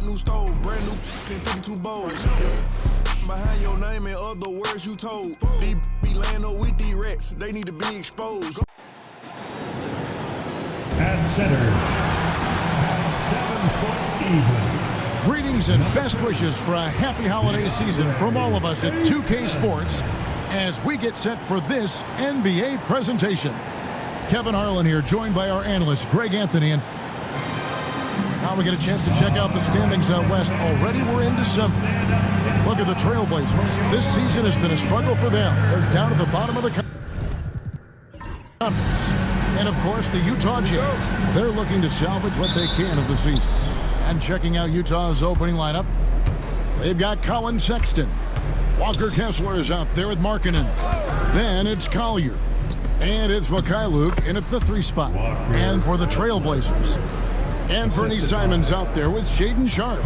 got new stove, brand new 52 bowls. Behind your name and other words you told. These be laying up with these rats, they need to be exposed. At center, at 7 foot even. Greetings and best wishes for a happy holiday season from all of us at 2K Sports as we get set for this NBA presentation. Kevin Harlan here, joined by our analyst, Greg Anthony. And now we get a chance to check out the standings out west. Already we're in December. Look at the Trailblazers. This season has been a struggle for them. They're down at the bottom of the conference. And, of course, the Utah Jazz. They're looking to salvage what they can of the season. And checking out Utah's opening lineup, they've got Colin Sexton. Walker Kessler is out there with Markkanen. Then it's Collier. And it's Mikhailuk in at the 3 spot. And for the Trailblazers, Anthony Simons out there with Shaedon Sharpe.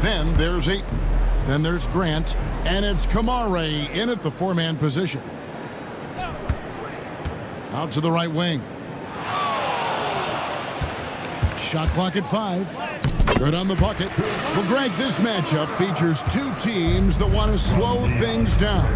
Then there's Ayton. Then there's Grant. And it's Kamare in at the 4-man position. Out to the right wing. Shot clock at 5. Good on the bucket. Well, Greg, this matchup features two teams that want to slow things down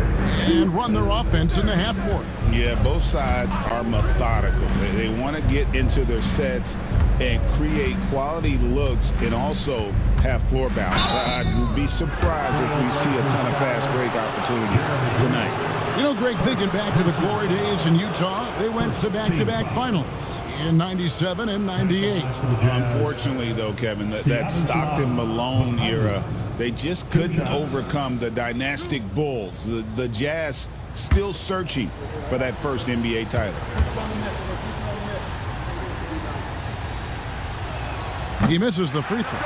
and run their offense in the half court. Yeah, both sides are methodical. They want to get into their sets and create quality looks and also have floor balance. I'd be surprised if we see a ton of fast break opportunities tonight. You know, Greg, thinking back to the glory days in Utah, they went to back-to-back finals in 97 and 98. Unfortunately, though, Kevin, that Stockton-Malone era, they just couldn't overcome the dynastic Bulls. The Jazz still searching for that first NBA title. He misses the free throw.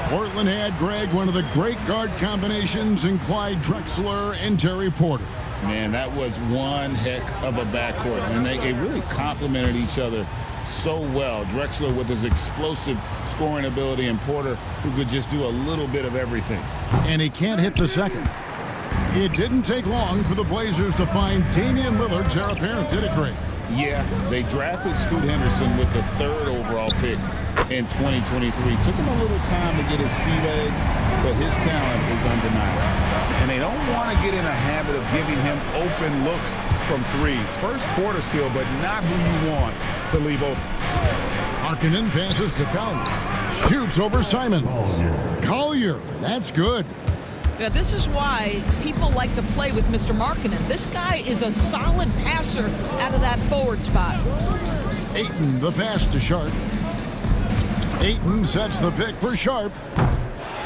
Portland had, Greg, one of the great guard combinations in Clyde Drexler and Terry Porter. Man, that was one heck of a backcourt, and they really complemented each other so well. Drexler with his explosive scoring ability, and Porter who could just do a little bit of everything. And he can't hit the second. It didn't take long for the Blazers to find Damian Lillard's heir apparent, did it, Greg? Yeah, they drafted Scoot Henderson with the 3rd overall pick in 2023. Took him a little time to get his sea legs, but his talent is undeniable. And they don't want to get in a habit of giving him open looks from 3. First quarter still, but not who you want to leave open. Markkanen passes to Collier. Shoots over Simon. Collier, that's good. Yeah, this is why people like to play with Mr. Markkanen. This guy is a solid passer out of that forward spot. Ayton, the pass to Sharpe. Ayton sets the pick for Sharpe.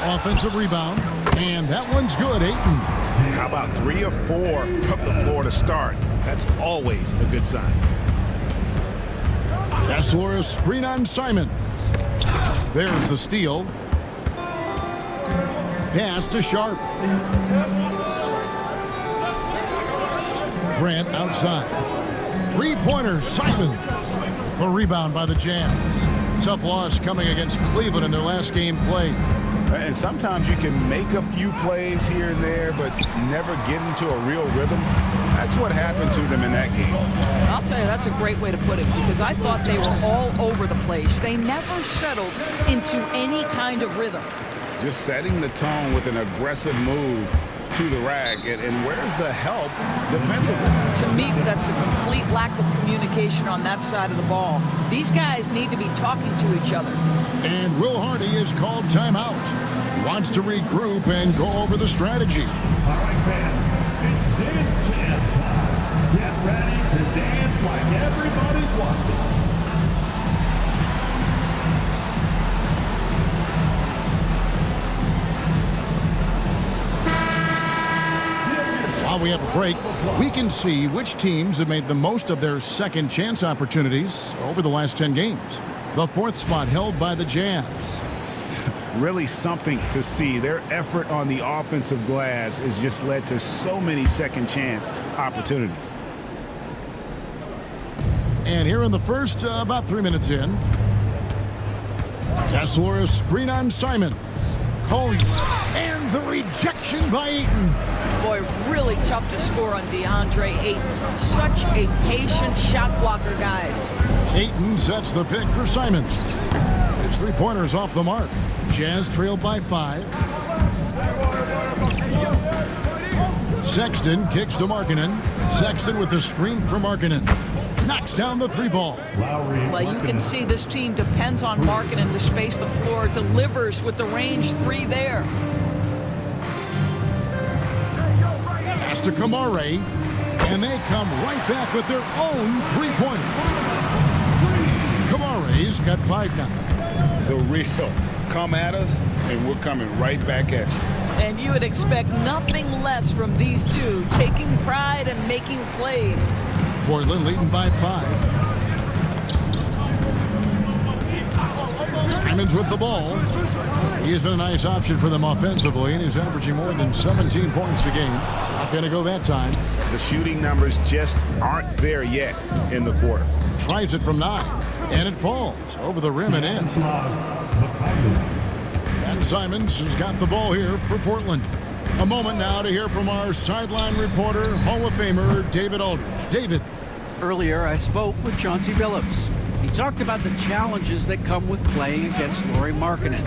Offensive rebound, and that one's good, Ayton. How about 3 or 4 from the floor to start? That's always a good sign. Kessler, a screen on Simon. There's the steal. Pass to Sharpe. Grant outside. 3-pointer, Simon. The rebound by the Jazz. Tough loss coming against Cleveland in their last game played. And sometimes you can make a few plays here and there, but never get into a real rhythm. That's what happened to them in that game. I'll tell you, that's a great way to put it, because I thought they were all over the place. They never settled into any kind of rhythm. Just setting the tone with an aggressive move to the rack. And where's the help defensively? To me, that's a complete lack of communication on that side of the ball. These guys need to be talking to each other. And Will Hardy is called timeout. He wants to regroup and go over the strategy. All right, fans, it's dance chance time. Get ready to dance like everybody's watching. While we have a break, we can see which teams have made the most of their second chance opportunities over the last 10 games. The 4th spot held by the Jazz. Really something to see. Their effort on the offensive glass has just led to so many second chance opportunities. And here in the first, about 3 minutes in, Kessler, a screen on Simons. Collier, and the rejection by Ayton. Boy, really tough to score on DeAndre Ayton. Such a patient shot blocker, guys. Ayton sets the pick for Simons. His three-pointer's off the mark. Jazz trailed by 5. Sexton kicks to Markkanen. Sexton with the screen for Markkanen. Knocks down the 3-ball. Well, you can see this team depends on Markkanen to space the floor, delivers with the range 3 there. Pass to Kamare, and they come right back with their own 3-pointer. Kamare's got 5 now. The real come at us, and we're coming right back at you. And you would expect nothing less from these two, taking pride and making plays. Portland leading by 5. Simons with the ball. He's been a nice option for them offensively, and he's averaging more than 17 points a game. Not going to go that time. The shooting numbers just aren't there yet in the quarter. Tries it from 9, and it falls over the rim and in. And Simons has got the ball here for Portland. A moment now to hear from our sideline reporter, Hall of Famer David Aldridge. David. Earlier, I spoke with Chauncey Billups. He talked about the challenges that come with playing against Lauri Markkanen.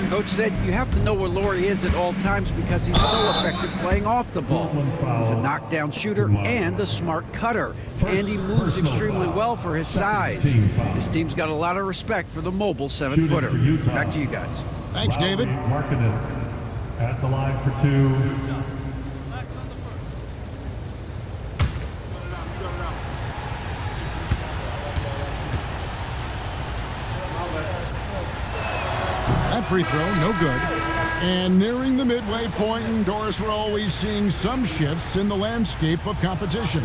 Coach said you have to know where Lauri is at all times because he's so effective playing off the ball. He's a knockdown shooter and a smart cutter, and he moves extremely well for his size. His team's got a lot of respect for the mobile 7-footer. Back to you guys. Thanks, David. Markkanen at the line for 2. That free throw, no good. And nearing the midway point, and Doris, we're always seeing some shifts in the landscape of competition.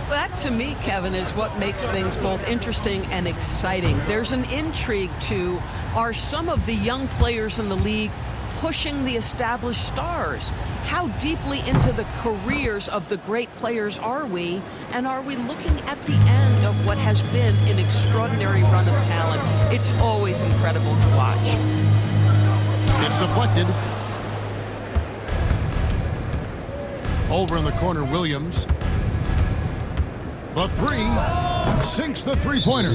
That, to me, Kevin, is what makes things both interesting and exciting. There's an intrigue to, are some of the young players in the league pushing the established stars? How deeply into the careers of the great players are we? And are we looking at the end of what has been an extraordinary run of talent? It's always incredible to watch. It's deflected. Over in the corner, Williams. The 3 sinks the 3-pointer.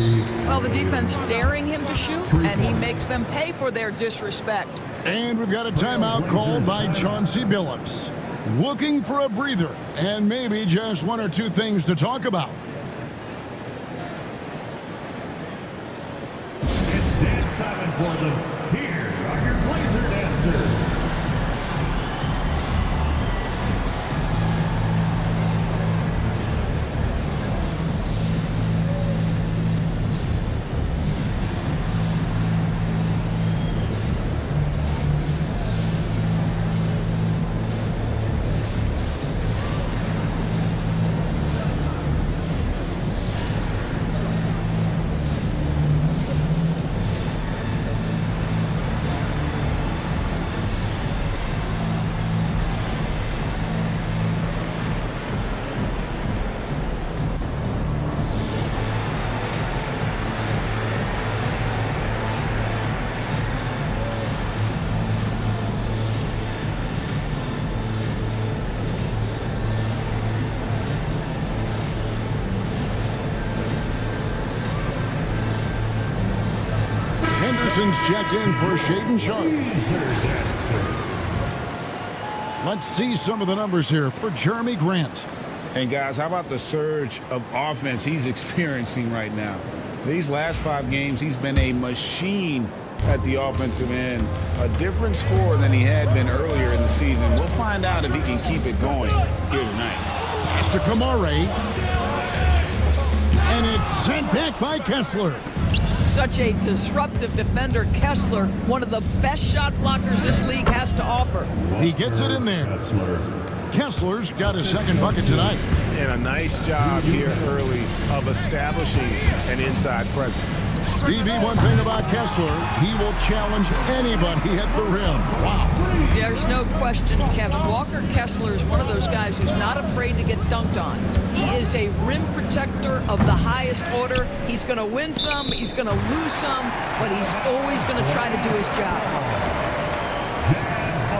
Well, the defense daring him to shoot, and he makes them pay for their disrespect. And we've got a timeout called by Chauncey Billups. Looking for a breather and maybe just 1 or 2 things to talk about. It's dance time in Portland. Here are your Blazer dancers. Henderson's checked in for Shaedon Sharpe. Let's see some of the numbers here for Jeremy Grant. And guys, how about the surge of offense he's experiencing right now? These last 5 games, he's been a machine at the offensive end. A different score than he had been earlier in the season. We'll find out if he can keep it going here tonight. Pass to Kamare. And it's sent back by Kessler. Such a disruptive defender, Kessler, one of the best shot blockers this league has to offer. He gets it in there. Kessler's got his 2nd bucket tonight. And a nice job here early of establishing an inside presence. BB, one thing about Kessler, he will challenge anybody at the rim. Wow. There's no question, Kevin. Walker Kessler is one of those guys who's not afraid to get dunked on. He is a rim protector of the highest order. He's going to win some, he's going to lose some, but he's always going to try to do his job.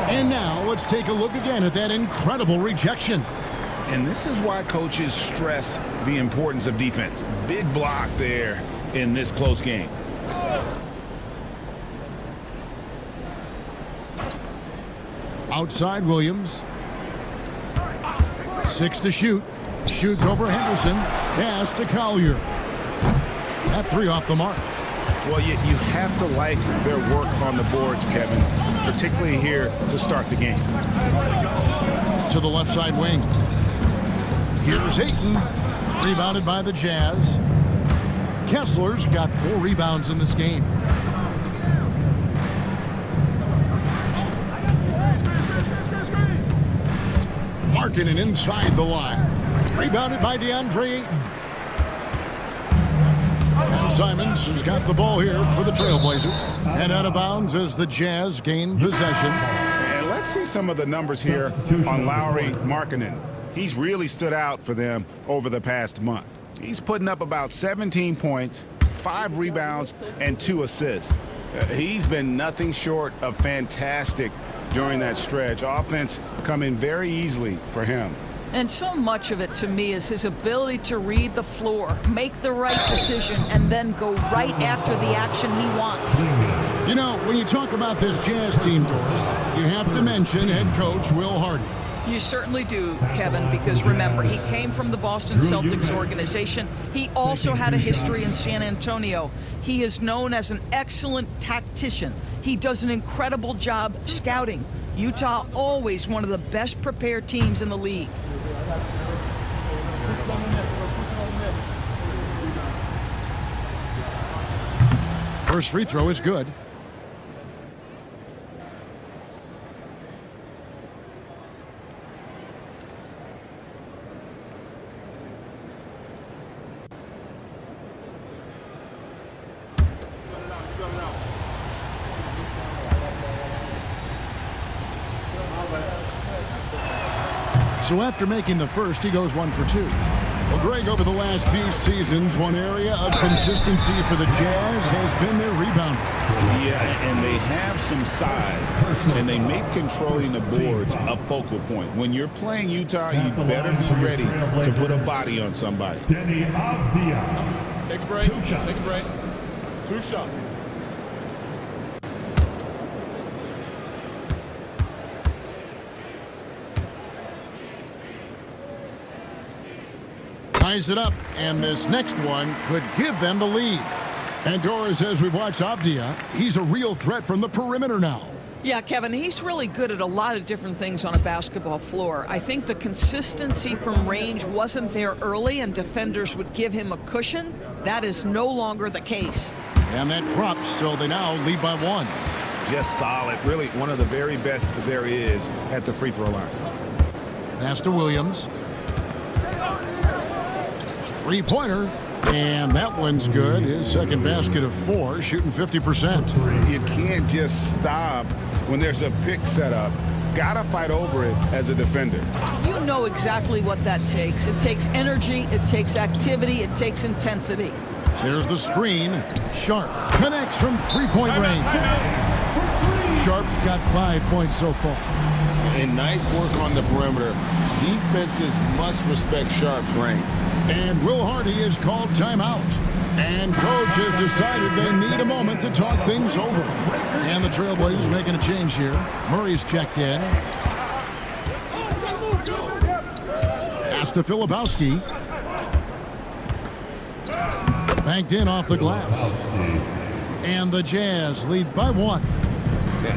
And now let's take a look again at that incredible rejection. And this is why coaches stress the importance of defense. Big block there in this close game. Outside Williams. 6 to shoot. Shoots over Henderson. Pass to Collier. That 3 off the mark. Well, you have to like their work on the boards, Kevin, particularly here to start the game. To the left side wing. Here's Ayton. Rebounded by the Jazz. Kessler's got 4 rebounds in this game. Markkanen inside the line. Rebounded by DeAndre Ayton. And Simons has got the ball here for the Trailblazers. And out of bounds as the Jazz gain possession. And let's see some of the numbers here on Lauri Markkanen. He's really stood out for them over the past month. He's putting up about 17 points, 5 rebounds, and 2 assists. He's been nothing short of fantastic during that stretch. Offense coming very easily for him. And so much of it to me is his ability to read the floor, make the right decision, and then go right after the action he wants. You know, when you talk about this Jazz team, Doris, you have to mention head coach Will Hardy. You certainly do, Kevin, because remember, he came from the Boston Celtics organization. He also had a history in San Antonio. He is known as an excellent tactician. He does an incredible job scouting. Utah always one of the best prepared teams in the league. First free throw is good. So after making the first, he goes 1 for 2. Well, Greg, over the last few seasons, one area of consistency for the Jazz has been their rebounding. Yeah, and they have some size, and they make controlling the boards a focal point. When you're playing Utah, you better be ready to put a body on somebody. Denny Avdia. Take a break. Take a break. 2 shots. Ties it up, and this next one could give them the lead. And Doris, as we've watched Avdia, he's a real threat from the perimeter now. Yeah, Kevin, he's really good at a lot of different things on a basketball floor. I think the consistency from range wasn't there early, and defenders would give him a cushion. That is no longer the case. And that drops, so they now lead by 1. Just solid. Really one of the very best there is at the free throw line. Pass to Williams. Three-pointer, and that one's good. His second basket of 4, shooting 50%. You can't just stop when there's a pick set up. Gotta fight over it as a defender. You know exactly what that takes. It takes energy, it takes activity, it takes intensity. There's the screen. Sharp connects from three-point range. Sharp's got 5 points so far. And nice work on the perimeter. Defenses must respect Sharp's range. And Will Hardy is called timeout. And coach has decided they need a moment to talk things over. And the Trailblazers making a change here. Murray's checked in. Pass to Filipowski. Banked in off the glass. And the Jazz lead by 1.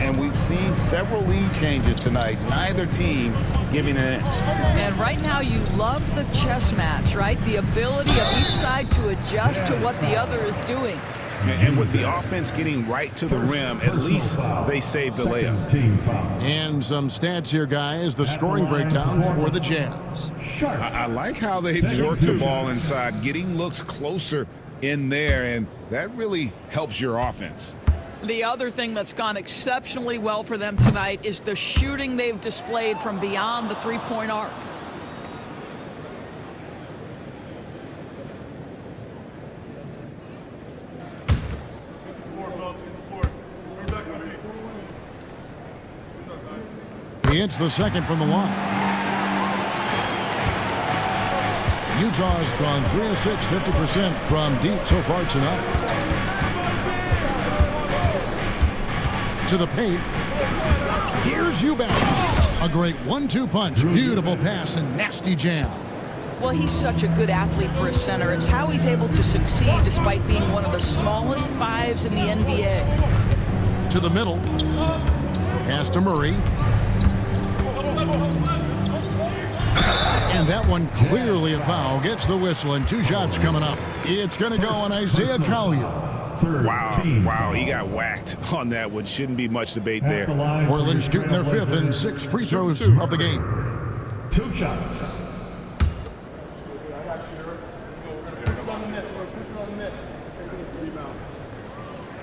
And we've seen several lead changes tonight. Neither team giving an inch. And right now you love the chess match, right? The ability of each side to adjust to what the other is doing. And with the offense getting right to the rim, at least they saved the layup. And some stats here, guys. The scoring breakdown for the Jazz. I like how they've worked the ball inside, getting looks closer in there, and that really helps your offense. The other thing that's gone exceptionally well for them tonight is the shooting they've displayed from beyond the three-point arc. He hits the second from the line. Utah's gone 3 of 6, 50% from deep so far tonight. To the paint. Here's Eubanks. A great 1-2 punch. Beautiful pass and nasty jam. Well, he's such a good athlete for a center. It's how he's able to succeed despite being one of the smallest fives in the NBA. To the middle. Pass to Murray. And that one clearly a foul. Gets the whistle and 2 shots coming up. It's going to go on Isaiah Collier. Wow, he got whacked on that one. Shouldn't be much debate there. Portland shooting their 5th and 6th free throws of the game. 2 shots.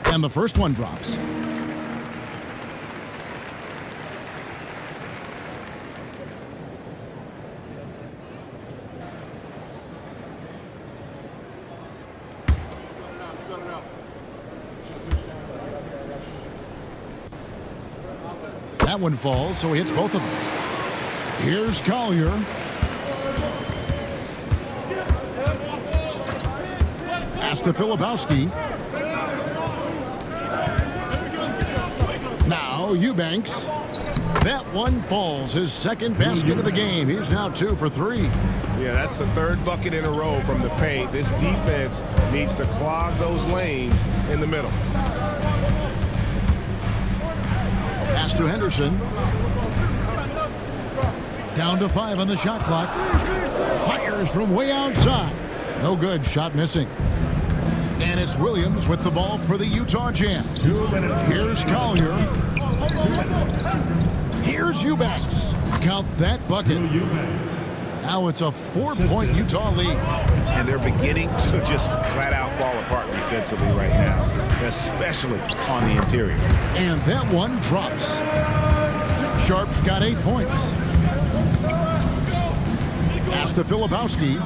And the first one drops. That one falls, so he hits both of them. Here's Collier. Pass to Filipowski. Now Eubanks. That one falls. His 2nd basket of the game. He's now 2 for 3. Yeah, that's the 3rd bucket in a row from the paint. This defense needs to clog those lanes in the middle. Pass to Henderson. Down to 5 on the shot clock. Fires from way outside. No good. Shot missing. And it's Williams with the ball for the Utah Jazz. Here's Collier. Here's Eubanks. Count that bucket. Now it's a 4-point Utah lead. And they're beginning to just flat out fall apart defensively right now, especially on the interior. And that one drops. Sharp's got 8 points. Pass to Filipowski.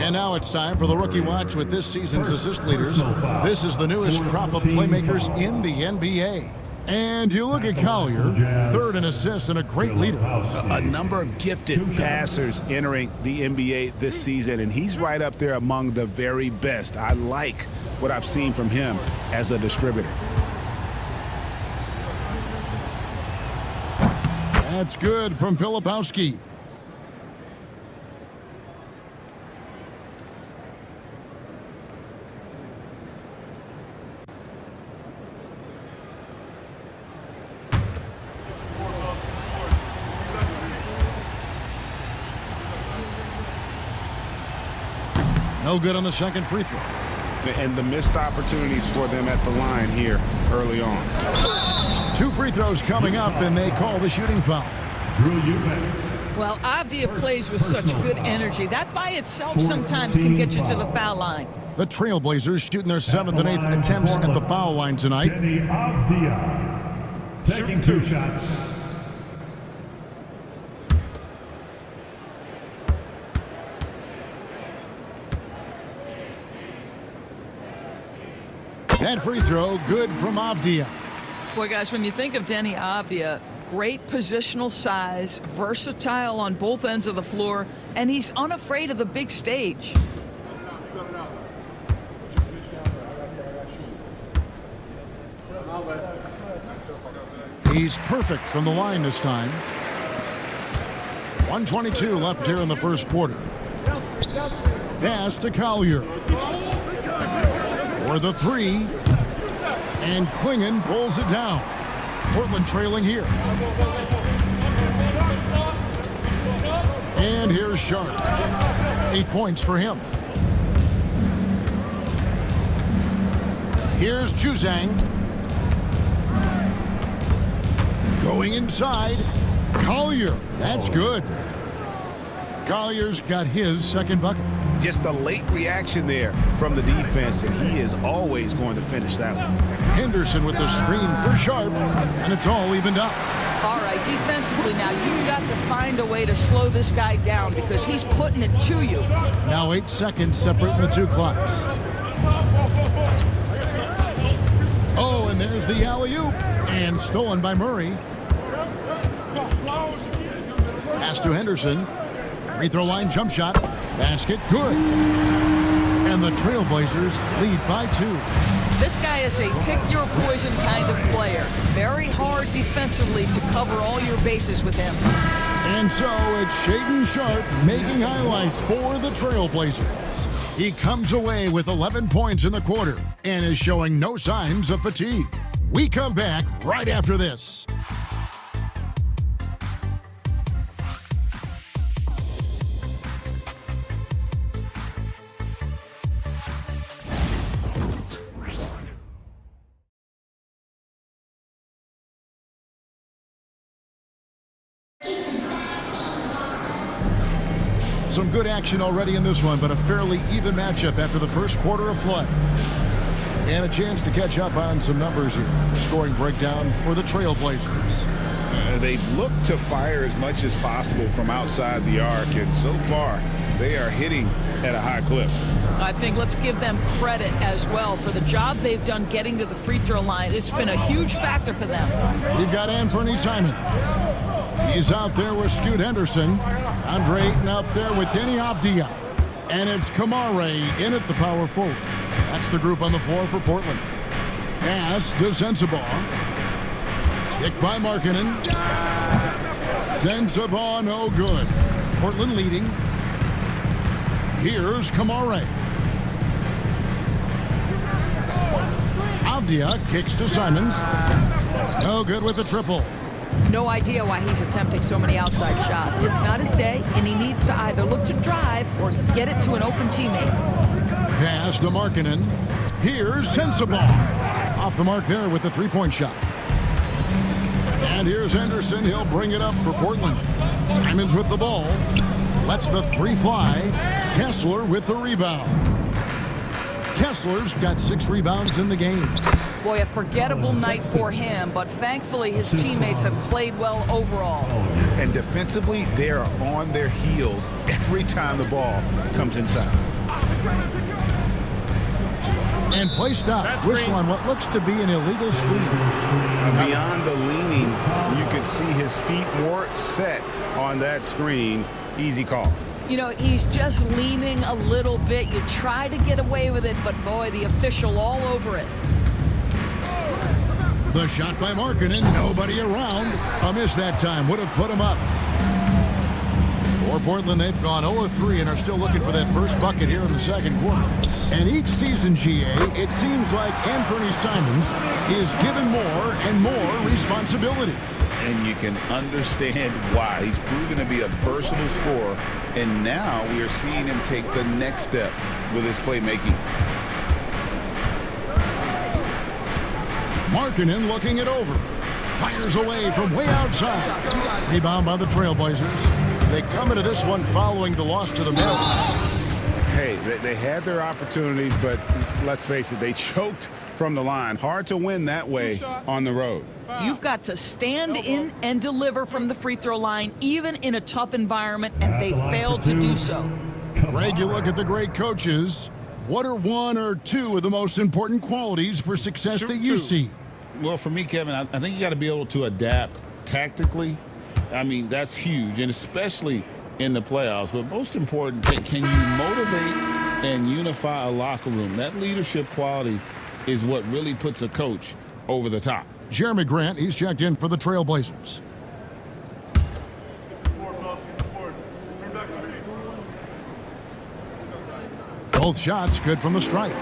And now it's time for the Rookie Watch with this season's assist leaders. This is the newest crop of playmakers in the NBA. And you look at Collier, 3rd in assists and a great leader. A number of gifted passers entering the NBA this season, and he's right up there among the very best. I like what I've seen from him as a distributor. That's good from Filipowski. No good on the 2nd free throw. And the missed opportunities for them at the line here early on. 2 free throws coming up, and they call the shooting foul. Well, Avdia plays with such good energy. That by itself sometimes can get you to the foul line. The Trailblazers shooting their 7th and 8th attempts at the foul line tonight. Taking 2 shots. That free throw, good from Avdia. Boy, guys, when you think of Denny Avdia, great positional size, versatile on both ends of the floor, and he's unafraid of the big stage. He's perfect from the line this time. 1:22 left here in the first quarter. Pass to Collier. For the 3. And Klingon pulls it down. Portland trailing here. And here's Sharp. 8 points for him. Here's Juzang. Going inside. Collier. That's good. Collier's got his 2nd bucket. Just a late reaction there from the defense, and he is always going to finish that one. Henderson with the screen for Sharp, and it's all evened up. All right, defensively now, you've got to find a way to slow this guy down because he's putting it to you. Now 8 seconds separating the 2 clocks. Oh, and there's the alley-oop, and stolen by Murray. Pass to Henderson. Free throw line jump shot. Basket good. And the Trailblazers lead by 2. This guy is a pick-your-poison kind of player. Very hard defensively to cover all your bases with him. And so it's Shaedon Sharpe making highlights for the Trailblazers. He comes away with 11 points in the quarter and is showing no signs of fatigue. We come back right after this. Some good action already in this one, but a fairly even matchup after the first quarter of play. And a chance to catch up on some numbers here. Scoring breakdown for the Trailblazers. They've looked to fire as much as possible from outside the arc, and so far they are hitting at a high clip. I think let's give them credit as well for the job they've done getting to the free throw line. It's been a huge factor for them. We've got Anthony Simons. He's out there with Scoot Henderson. Andre Ayton out there with Denny Avdia. And it's Kamare in at the power forward. That's the group on the floor for Portland. Pass to Sensabaugh. Kick by Markkanen. Sensabaugh, no good. Portland leading. Here's Kamare. Avdia kicks to Simons. No good with the triple. No idea why he's attempting so many outside shots. It's not his day, and he needs to either look to drive or get it to an open teammate. Pass to Markkanen. Here's Sensabaugh. Off the mark there with the three-point shot. And here's Henderson. He'll bring it up for Portland. Simons with the ball. Lets the three fly. Kessler with the rebound. Kessler's got 6 rebounds in the game. Boy, a forgettable night for him, but thankfully his teammates have played well overall. And defensively, they are on their heels every time the ball comes inside. And play stops. Whistle on what looks to be an illegal screen. Beyond the leaning, you could see his feet more set on that screen. Easy call. You know, he's just leaning a little bit. You try to get away with it, but boy, the official all over it. The shot by Markkanen, nobody around. A miss that time, would have put him up. For Portland, they've gone 0-3 and are still looking for that first bucket here in the second quarter. And each season, GA, it seems like Anthony Simons is given more and more responsibility. And you can understand why. He's proven to be a versatile scorer, and now we are seeing him take the next step with his playmaking. Markkanen looking it over. Fires away from way outside. Rebound by the Trailblazers. They come into this one following the loss to the Mavericks. Hey, they had their opportunities, but let's face it, they choked from the line. Hard to win that way on the road. You've got to stand in and deliver from the free throw line, even in a tough environment, and they failed to do so. Greg, you look at the great coaches. What are 1 or 2 of the most important qualities for success that you see? Well, for me, Kevin, I think you got to be able to adapt tactically. I mean, that's huge, and especially in the playoffs. But most important, can you motivate and unify a locker room? That leadership quality is what really puts a coach over the top. Jeremy Grant, he's checked in for the Trailblazers. Both shots good from the stripe.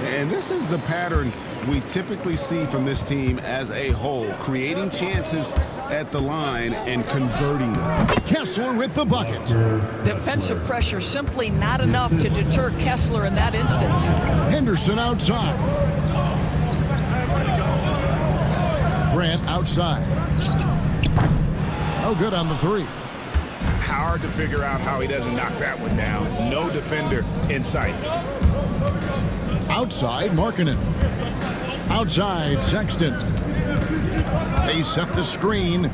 And this is the pattern we typically see from this team as a whole, creating chances at the line and converting them. Kessler with the bucket. Defensive pressure simply not enough to deter Kessler in that instance. Henderson outside. Grant outside. No good on the three. Hard to figure out how he doesn't knock that one down. No defender in sight. Outside, Markkanen. Outside, Sexton. They set the screen.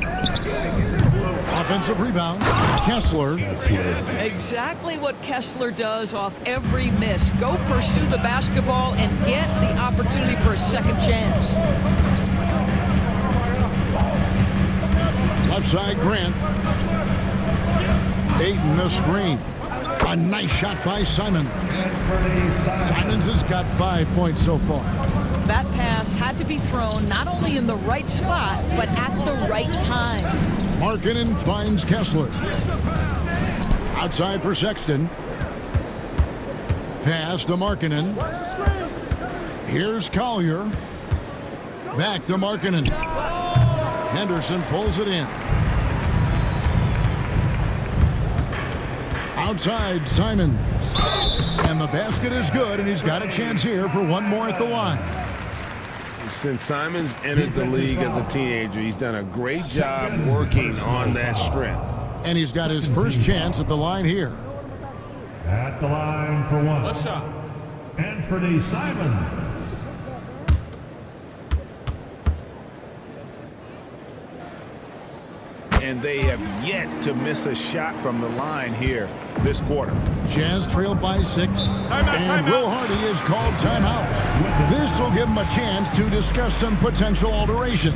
Offensive rebound. Kessler. Exactly what Kessler does off every miss. Go pursue the basketball and get the opportunity for a second chance. Left side, Grant. Ayton the screen. A nice shot by Simons. Simons has got 5 points so far. That pass had to be thrown not only in the right spot, but at the right time. Markkanen finds Kessler. Outside for Sexton. Pass to Markkanen. Here's Collier. Back to Markkanen. Henderson pulls it in. Outside, Simons. And the basket is good, and he's got a chance here for one more at the line. Since Simons entered the league as a teenager, he's done a great job working on that strength. And he's got his first chance at the line here. At the line for one. What's up? Anthony Simons. And they have yet to miss a shot from the line here this quarter. Jazz trailed by 6. And Will Hardy is called timeout. This will give him a chance to discuss some potential alterations.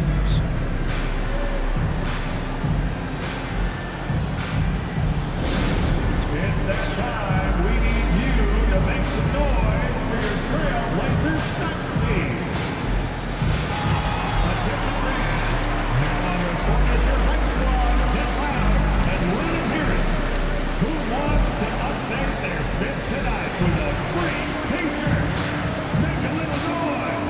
It's that time. We need you to make some noise for your Trailblazers soccer team. Attention fans. Now report as your hype squad this loud and let them hear it. Who wants to update their fit tonight with a free t-shirt? Make a little noise.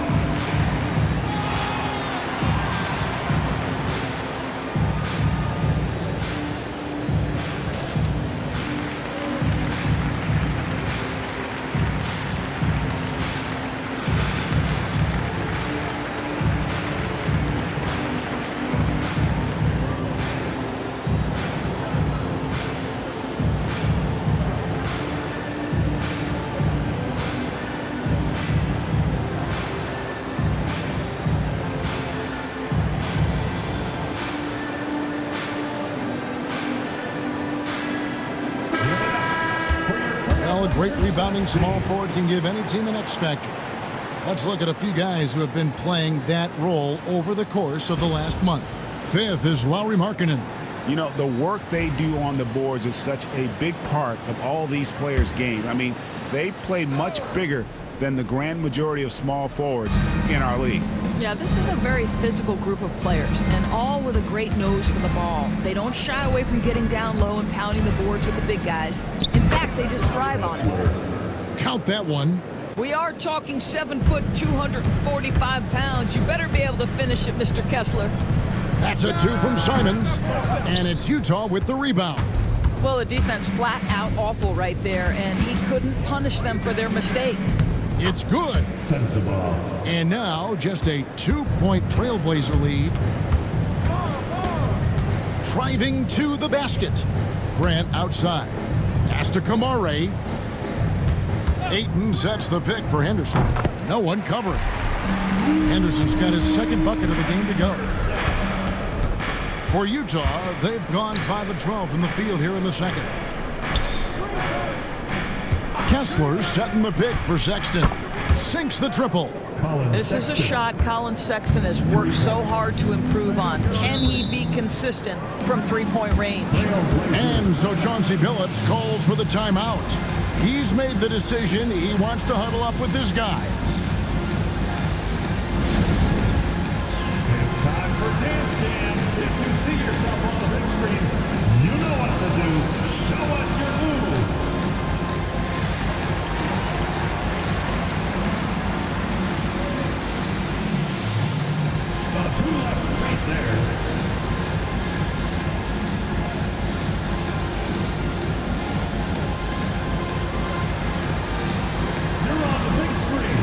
Well, a great rebounding small forward can give any team an X factor. Let's look at a few guys who have been playing that role over the course of the last month. Fifth is Lauri Markkanen. You know, the work they do on the boards is such a big part of all these players' game. I mean, they play much bigger than the grand majority of small forwards in our league. Yeah, this is a very physical group of players, and all with a great nose for the ball. They don't shy away from getting down low and pounding the boards with the big guys. In fact, they just thrive on it. Count that one. We are talking 7 foot, 245 pounds. You better be able to finish it, Mr. Kessler. That's a 2 from Simons. And it's Utah with the rebound. Well, the defense flat out awful right there, and he couldn't punish them for their mistake. It's good. Sensible. And now just a 2-point Trailblazer lead. Driving to the basket. Grant outside. Pass to Kamare. Ayton sets the pick for Henderson. No one covering. Henderson's got his second bucket of the game to go. For Utah, they've gone 5 of 12 from the field here in the second. Kessler setting the pick for Sexton. Sinks the triple. This is a shot Colin Sexton has worked so hard to improve on. Can he be consistent from three-point range? And so Chauncey Billups calls for the timeout. He's made the decision. He wants to huddle up with his guys. It's time for Dance Jam. If you see yourself on the big screen, you know what to do. Show us your move. Two left right there. You're on the big screen.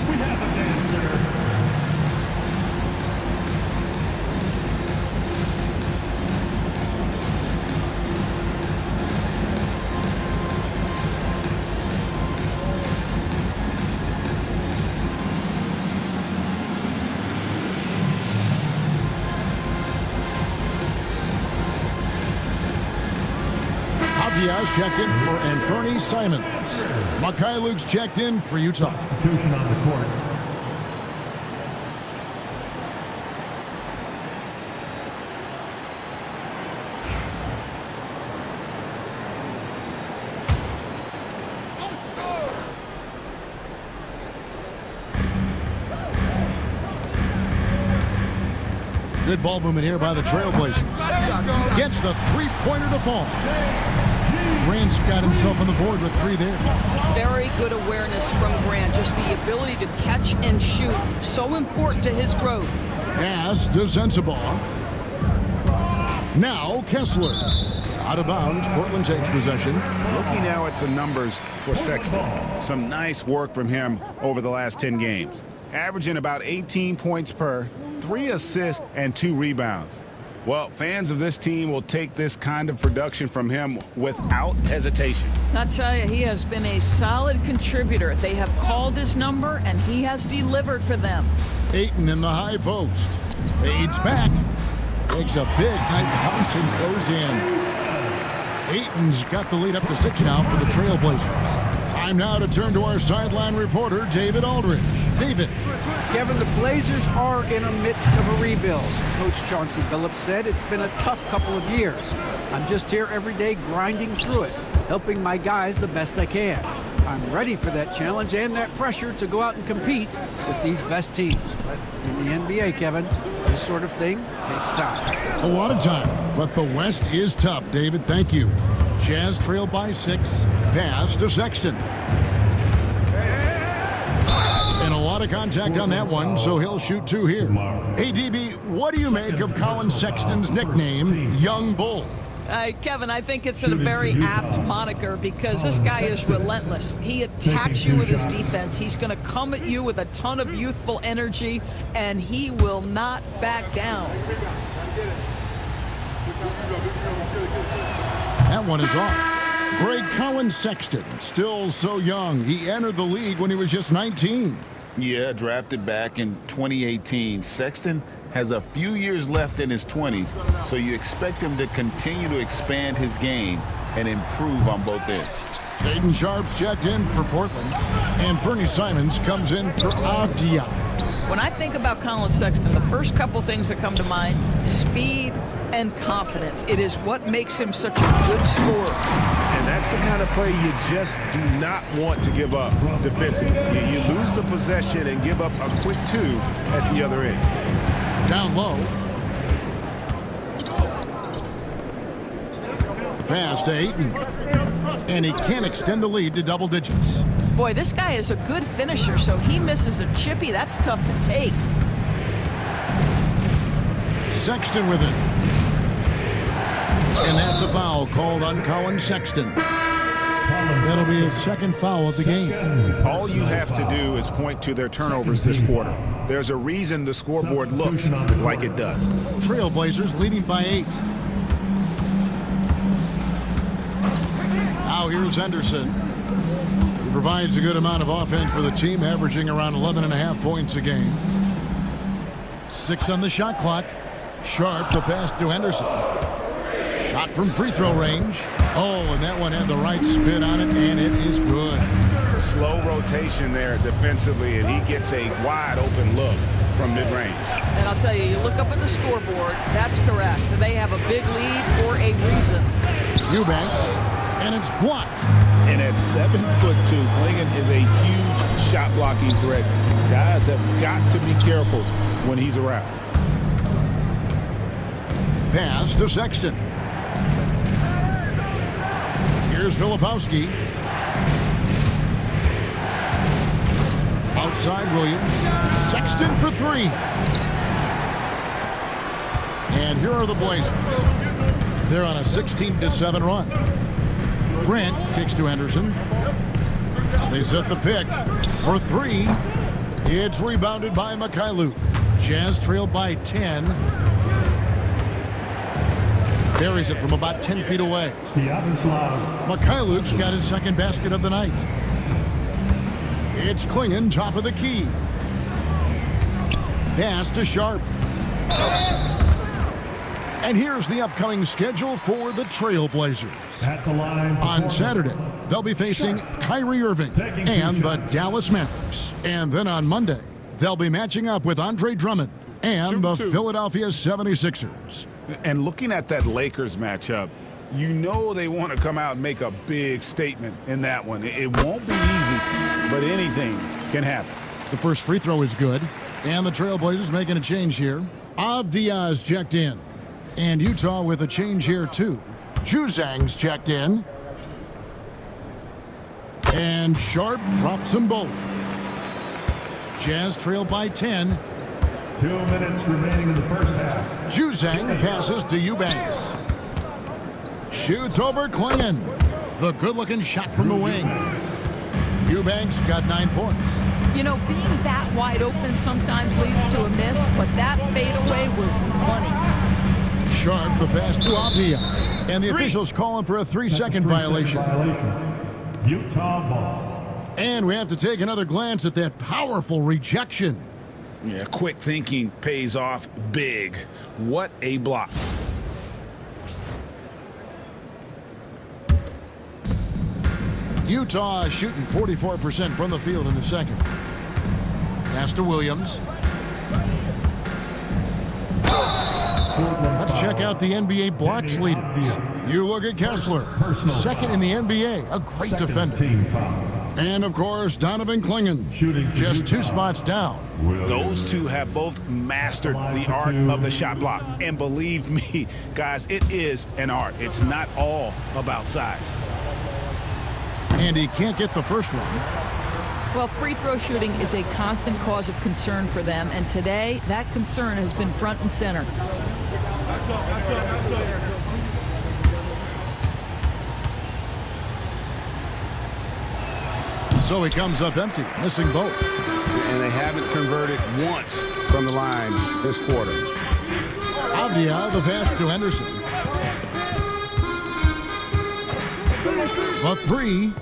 We have a dancer. Diaz checked in for Anthony Simons. Makai Luke's checked in for Utah. Substitution on the court. Good ball movement here by the Trailblazers. Gets the three-pointer to fall. Grant's got himself on the board with 3 there. Very good awareness from Grant. Just the ability to catch and shoot. So important to his growth. Pass to Sensabaugh. Now Kessler. Out of bounds. Portland takes possession. Looking now at some numbers for Sexton. Some nice work from him over the last 10 games. Averaging about 18 points per, 3 assists, and 2 rebounds. Well, fans of this team will take this kind of production from him without hesitation. I'll tell you, he has been a solid contributor. They have called his number, and he has delivered for them. Ayton in the high post. Fades back. Takes a big high bounce and goes in. Ayton's got the lead up to 6 now for the Trailblazers. Time now to turn to our sideline reporter, David Aldridge. David. Kevin, the Blazers are in the midst of a rebuild. Coach Chauncey Billups said it's been a tough couple of years. I'm just here every day grinding through it, helping my guys the best I can. I'm ready for that challenge and that pressure to go out and compete with these best teams. But in the NBA, Kevin, this sort of thing takes time. A lot of time, but the West is tough, David. Thank you. Jazz trail by 6. Pass to Sexton. And a lot of contact on that one, so he'll shoot 2 here. Hey, DB, what do you make of Colin Sexton's nickname, Young Bull? Kevin, I think it's a very apt moniker because this guy is relentless. He attacks you with his defense. He's going to come at you with a ton of youthful energy, and he will not back down. That one is off. Great Colin Sexton, still so young. He entered the league when he was just 19. Yeah, drafted back in 2018. Sexton has a few years left in his 20s, so you expect him to continue to expand his game and improve on both ends. Shaedon Sharpe's checked in for Portland, and Fernie Simons comes in for Avdia. When I think about Colin Sexton, the first couple things that come to mind, speed and confidence. It is what makes him such a good scorer. And that's the kind of play you just do not want to give up defensively. You lose the possession and give up a quick 2 at the other end. Down low. Pass to Ayton. And he can extend the lead to double digits. Boy, this guy is a good finisher, so he misses a chippy. That's tough to take. Sexton with it. And that's a foul called on Colin Sexton. That'll be his second foul of the game. All you have to do is point to their turnovers this quarter. There's a reason the scoreboard looks like it does. Trailblazers leading by 8. Now here's Henderson. He provides a good amount of offense for the team, averaging around 11.5 points a game. 6 on the shot clock. Sharp, the pass to Henderson. Shot from free throw range. Oh, and that one had the right spin on it, and it is good. Slow rotation there defensively, and he gets a wide open look from mid-range. And I'll tell you, you look up at the scoreboard, that's correct. They have a big lead for a reason. Eubanks, and it's blocked. And at 7'2", Klingon is a huge shot-blocking threat. Guys have got to be careful when he's around. Pass to Sexton. Here's Filipowski. Outside Williams. Sexton for 3. And here are the Blazers. They're on a 16-7 run. Grant kicks to Henderson. They set the pick for 3. It's rebounded by Mikhailuk. Jazz trailed by 10. Buries it from about 10 feet away. Mikhailuk's got his second basket of the night. It's Klingon, top of the key. Pass to Sharp. And here's the upcoming schedule for the Trailblazers. At the line on Saturday, they'll be facing Kyrie Irving and the Dallas Mavericks. And then on Monday, they'll be matching up with Andre Drummond and the Philadelphia 76ers. And looking at that Lakers matchup, you know they want to come out and make a big statement in that one. It won't be easy, but anything can happen. The first free throw is good, and the Trailblazers making a change here. Avdia's checked in. And Utah with a change here, too. Juzang's checked in. And Sharp drops them both. Jazz trail by 10. 2 minutes remaining in the first half. Juzang passes to Eubanks. Shoots over Klingon. The good-looking shot from the wing. Eubanks got 9 points. You know, being that wide open sometimes leads to a miss, but that fadeaway was money. Sharp the pass to Avdia. And the officials calling for a 3-second violation. Utah ball. And we have to take another glance at that powerful rejection. Yeah, quick thinking pays off big. What a block. Utah shooting 44% from the field in the second. Pass to Williams. Let's check out the NBA blocks leaders. You look at Kessler, second in the NBA, a great defender. And, of course, Donovan Klingon, just 2 spots down. Those two have both mastered the art of the shot block. And believe me, guys, it is an art. It's not all about size. And he can't get the first one. Well, free throw shooting is a constant cause of concern for them, and today that concern has been front and center. So he comes up empty, missing both. And they haven't converted once from the line this quarter. Avdia, the pass to Henderson. A 3.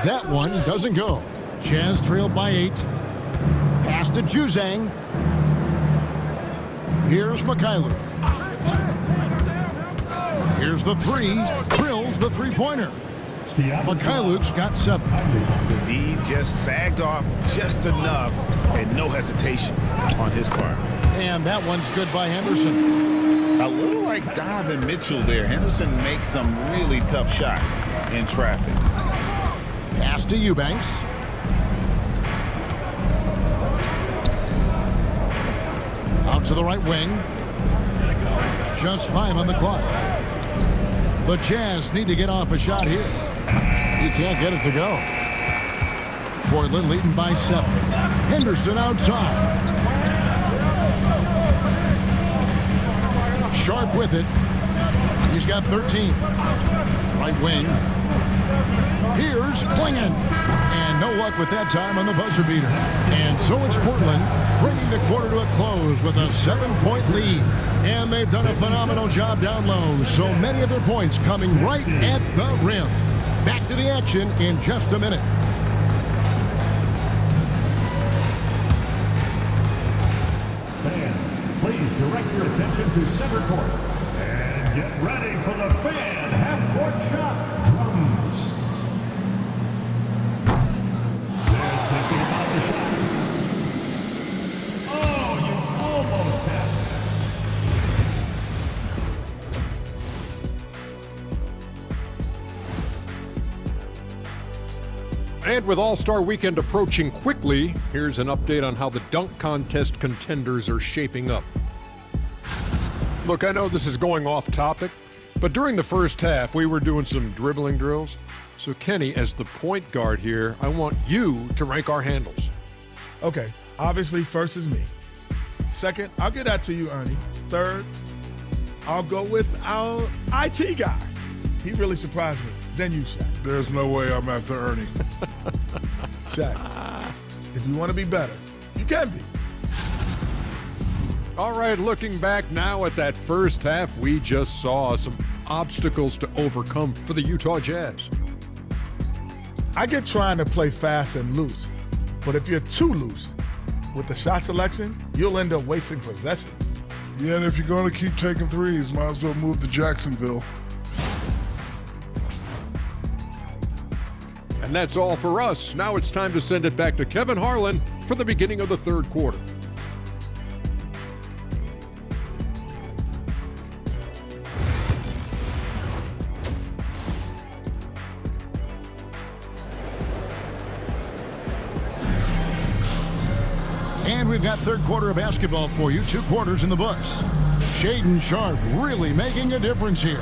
That one doesn't go. Jazz trailed by 8. Pass to Juzang. Here's Mikhailuk. Here's the 3. Drills the 3-pointer. Mikhailuk's got 7. The D just sagged off just enough and no hesitation on his part. And that one's good by Henderson. A little like Donovan Mitchell there. Henderson makes some really tough shots in traffic. Pass to Eubanks. Out to the right wing. Just 5 on the clock. The Jazz need to get off a shot here. You can't get it to go. Portland leading by 7. Henderson outside. Sharp with it. He's got 13. Right wing. Here's Klingon. And no luck with that time on the buzzer beater. And so it's Portland bringing the quarter to a close with a 7-point lead. And they've done a phenomenal job down low. So many of their points coming right at the rim. Back to the action in just a minute. Fans, please direct your attention to center court. And get ready for the fan half-court shot. Drums. They're thinking about the shot. Oh, you almost had it. And with All-Star Weekend approaching quickly, here's an update on how the dunk contest contenders are shaping up. Look, I know this is going off topic, but during the first half, we were doing some dribbling drills. So Kenny, as the point guard here, I want you to rank our handles. Okay, obviously first is me. Second, I'll get that to you, Ernie. Third, I'll go with our IT guy. He really surprised me. Then you, Shaq. There's no way I'm after Ernie. Shaq, if you want to be better, you can be. All right, looking back now at that first half, we just saw some obstacles to overcome for the Utah Jazz. I get trying to play fast and loose, but if you're too loose with the shot selection, you'll end up wasting possessions. Yeah, and if you're going to keep taking threes, might as well move to Jacksonville. And that's all for us. Now it's time to send it back to Kevin Harlan for the beginning of the third quarter. And we've got third quarter of basketball for you. 2 quarters in the books. Shaedon Sharpe really making a difference here.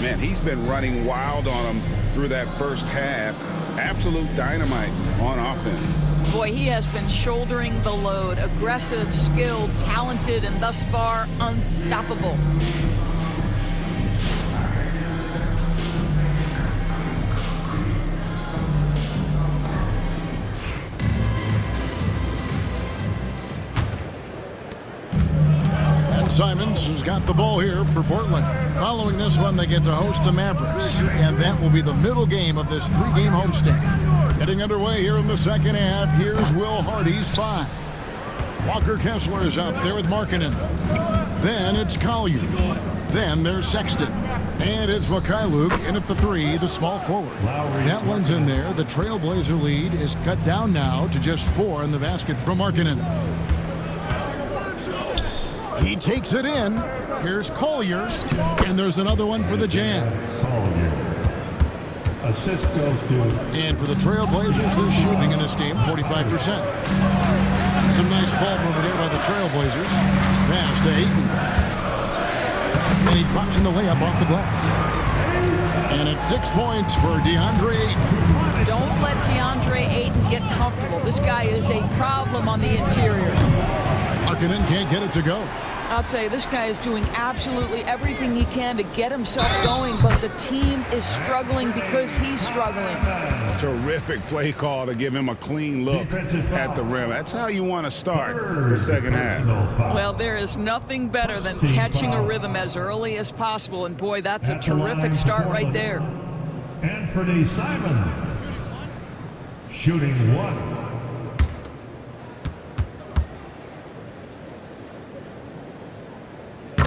Man, he's been running wild on him through that first half. Absolute dynamite on offense. Boy, he has been shouldering the load. Aggressive, skilled, talented, and thus far unstoppable. Simons has got the ball here for Portland. Following this one, they get to host the Mavericks, and that will be the middle game of this 3-game homestand. Getting underway here in the second half, here's Will Hardy's 5. Walker Kessler is out there with Markkanen. Then it's Collier. Then there's Sexton. And it's Mikhailuk in at the 3, the small forward. That one's in there. The Trailblazer lead is cut down now to just 4 in the basket from Markkanen. He takes it in. Here's Collier. And there's another one for the Jazz. Assist goes to... And for the Trailblazers, they're shooting in this game 45%. Some nice ball movement here by the Trailblazers. Pass to Ayton. And he drops in the layup off the glass. And it's 6 points for DeAndre Ayton. Don't let DeAndre Ayton get comfortable. This guy is a problem on the interior. Markkanen can't get it to go. I'll tell you, this guy is doing absolutely everything he can to get himself going, but the team is struggling because he's struggling. Terrific play call to give him a clean look at the rim. That's how you want to start the second half. Well, there is nothing better than catching a rhythm as early as possible, and boy, that's a terrific start right there. Anthony Simons, shooting 1.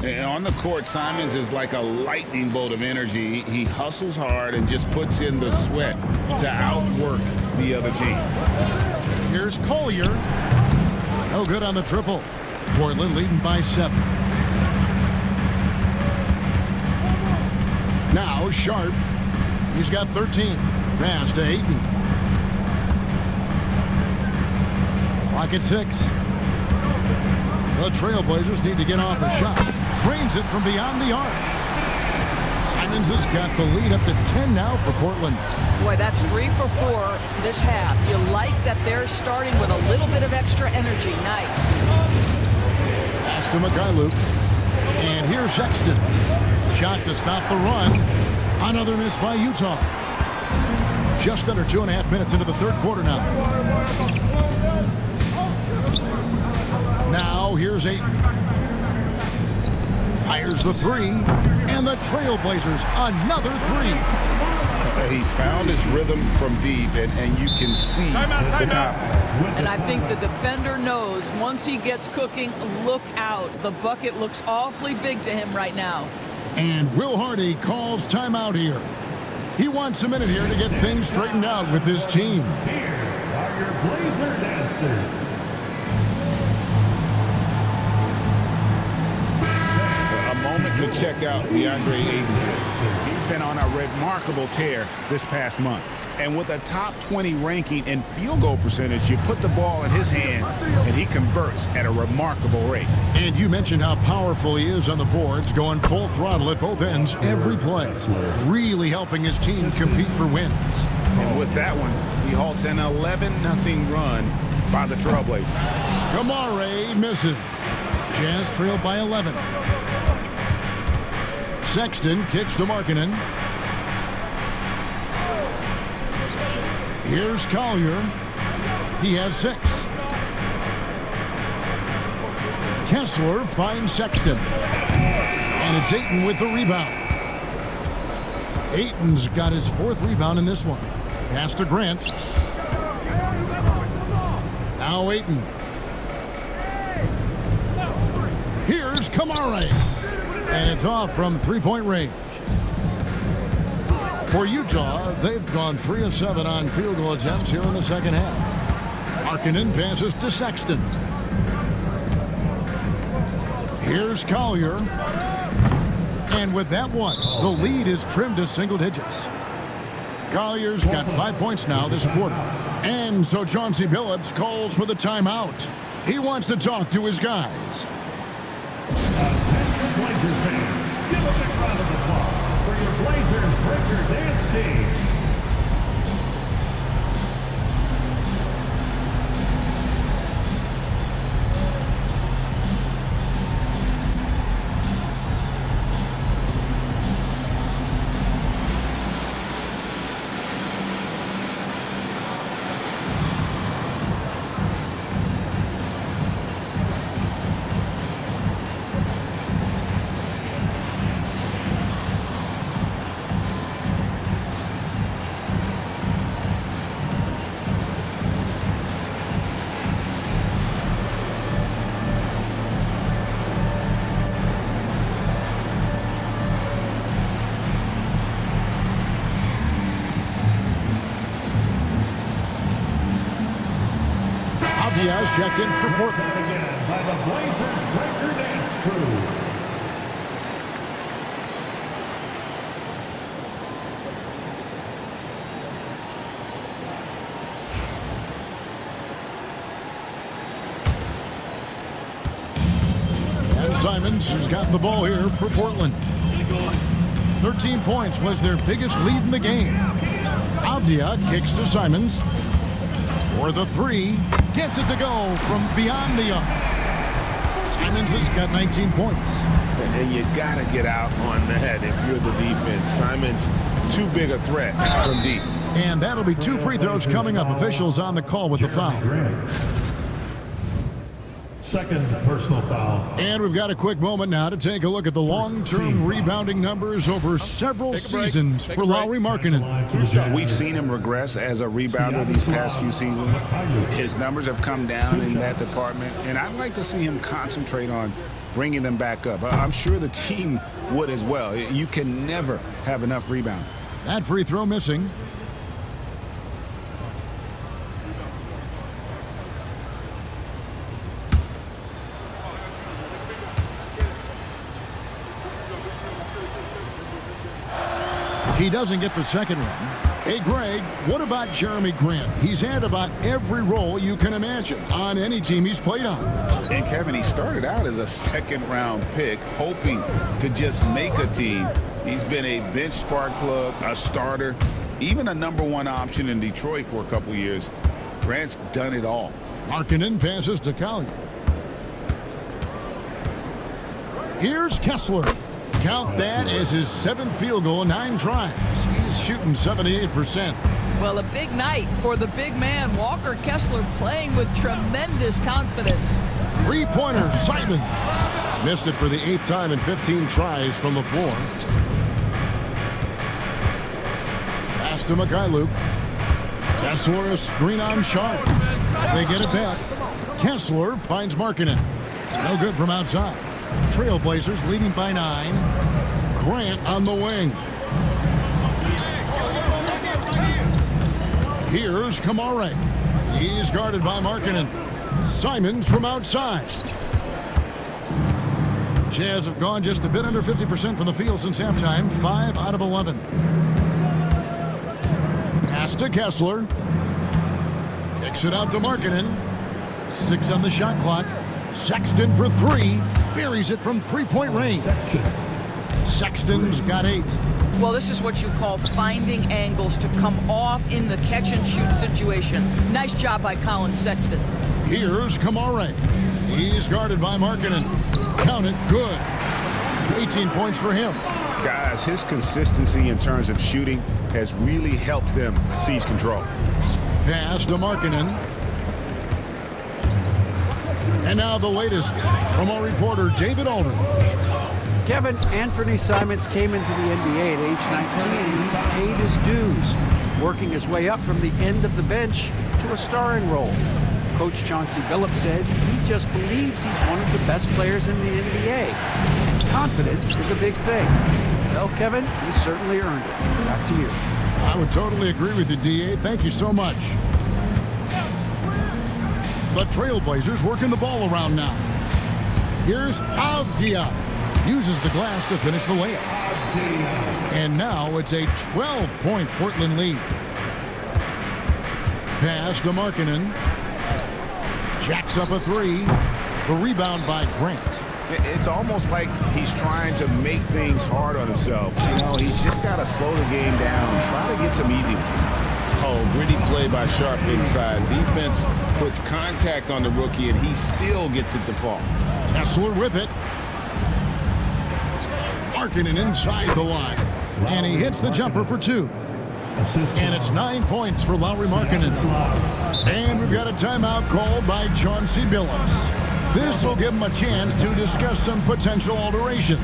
And on the court, Simons is like a lightning bolt of energy. He hustles hard and just puts in the sweat to outwork the other team. Here's Collier. No good on the triple. Portland leading by 7. Now Sharpe. He's got 13. Pass to Ayton. Clock at 6. The Trailblazers need to get off a shot. Drains it from beyond the arc. Simons has got the lead up to 10 now for Portland. Boy, that's 3 for 4 this half. You like that they're starting with a little bit of extra energy. Nice. Pass to Mikhailuk. And here's Sexton. Shot to stop the run. Another miss by Utah. Just under 2.5 minutes into the third quarter now. Now here's Ayton. Fires the 3. And the Trailblazers another 3. He's found his rhythm from deep, and you can see the confidence. And I think the defender knows once he gets cooking, look out. The bucket looks awfully big to him right now. And Will Hardy calls timeout here. He wants a minute here to get things straightened out with this team. Here are your Blazer dancers. Moment to check out DeAndre Ayton. He's been on a remarkable tear this past month. And with a top 20 ranking in field goal percentage, you put the ball in his hands, and he converts at a remarkable rate. And you mentioned how powerful he is on the boards, going full throttle at both ends every play. Really helping his team compete for wins. And with that one, he halts an 11-0 run by the Trailblazers. Kamare misses. Jazz trail by 11. Sexton kicks to Markkanen. Here's Collier. He has 6. Kessler finds Sexton. And it's Ayton with the rebound. Ayton's got his 4th rebound in this one. Pass to Grant. Now Ayton. Here's Kamare. And it's off from 3-point range. For Utah, they've gone 3 of 7 on field goal attempts here in the second half. Markkanen passes to Sexton. Here's Collier. And with that one, the lead is trimmed to single digits. Collier's got 5 points now this quarter. And so Chauncey Billups calls for the timeout. He wants to talk to his guys. Attention Blazers fans, give a big round of applause for your Blazers Breaker Dance team. Diaz checked in for Portland. Again by the Blazers Breaker Dance crew. And Simons has got the ball here for Portland. 13 points was their biggest lead in the game. Avdia kicks to Simons. For the three, gets it to go from beyond the arc. Simons has got 19 points. And you got to get out on that if you're the defense. Simons, too big a threat from deep. And that'll be 2 free throws coming up. Officials on the call with the foul. Second personal foul. And we've got a quick moment now to take a look at the long-term rebounding numbers over several seasons for Lauri Markkanen. We've seen him regress as a rebounder these past few seasons. His numbers have come down in that department, and I'd like to see him concentrate on bringing them back up. I'm sure the team would as well. You can never have enough rebound. That free throw missing. He doesn't get the second one. Hey, Greg, what about Jeremy Grant? He's had about every role you can imagine on any team he's played on. And Kevin, he started out as a second-round pick, hoping to just make a team. He's been a bench spark plug, a starter, even a #1 option in Detroit for a couple years. Grant's done it all. Markkanen passes to Collier. Here's Kessler. Count that as his 7th field goal in 9 tries. He's shooting 78%. Well, a big night for the big man, Walker Kessler, playing with tremendous confidence. Three-pointer, Simons. Missed it for the 8th time in 15 tries from the floor. Pass to Mikhailuk. Kessler, a screen on Sharp. They get it back. Kessler finds Markkanen. No good from outside. Trailblazers leading by 9. Grant on the wing. Here's Kamare. He's guarded by Markkanen. Simons from outside. Jazz have gone just a bit under 50% from the field since halftime. 5 out of 11. Pass to Kessler. Kicks it out to Markkanen. 6 on the shot clock. Sexton for 3. Buries it from 3-point range. Sexton's got 8. Well, this is what you call finding angles to come off in the catch-and-shoot situation. Nice job by Colin Sexton. Here's Kamare. He's guarded by Markkanen. Count it, good. 18 points for him. Guys, his consistency in terms of shooting has really helped them seize control. Pass to Markkanen. And now the latest from our reporter, David Aldridge. Kevin, Anthony Simons came into the NBA at age 19, and he's paid his dues, working his way up from the end of the bench to a starring role. Coach Chauncey Billups says he just believes he's one of the best players in the NBA. And confidence is a big thing. Well, Kevin, he certainly earned it. Back to you. I would totally agree with you, D.A. Thank you so much. The Trailblazers working the ball around now. Here's Avdia. Uses the glass to finish the layup. And now it's a 12-point Portland lead. Pass to Markkanen. Jacks up a three. The rebound by Grant. It's almost like he's trying to make things hard on himself. You know, he's just got to slow the game down, try to get some easy ones. Oh, gritty play by Sharp inside. Defense puts contact on the rookie, and he still gets it to fall. Kessler with it. Markkanen inside the line. And he hits the jumper for two. And it's 9 points for Lauri Markkanen. And we've got a timeout called by Chauncey Billups. This will give him a chance to discuss some potential alterations.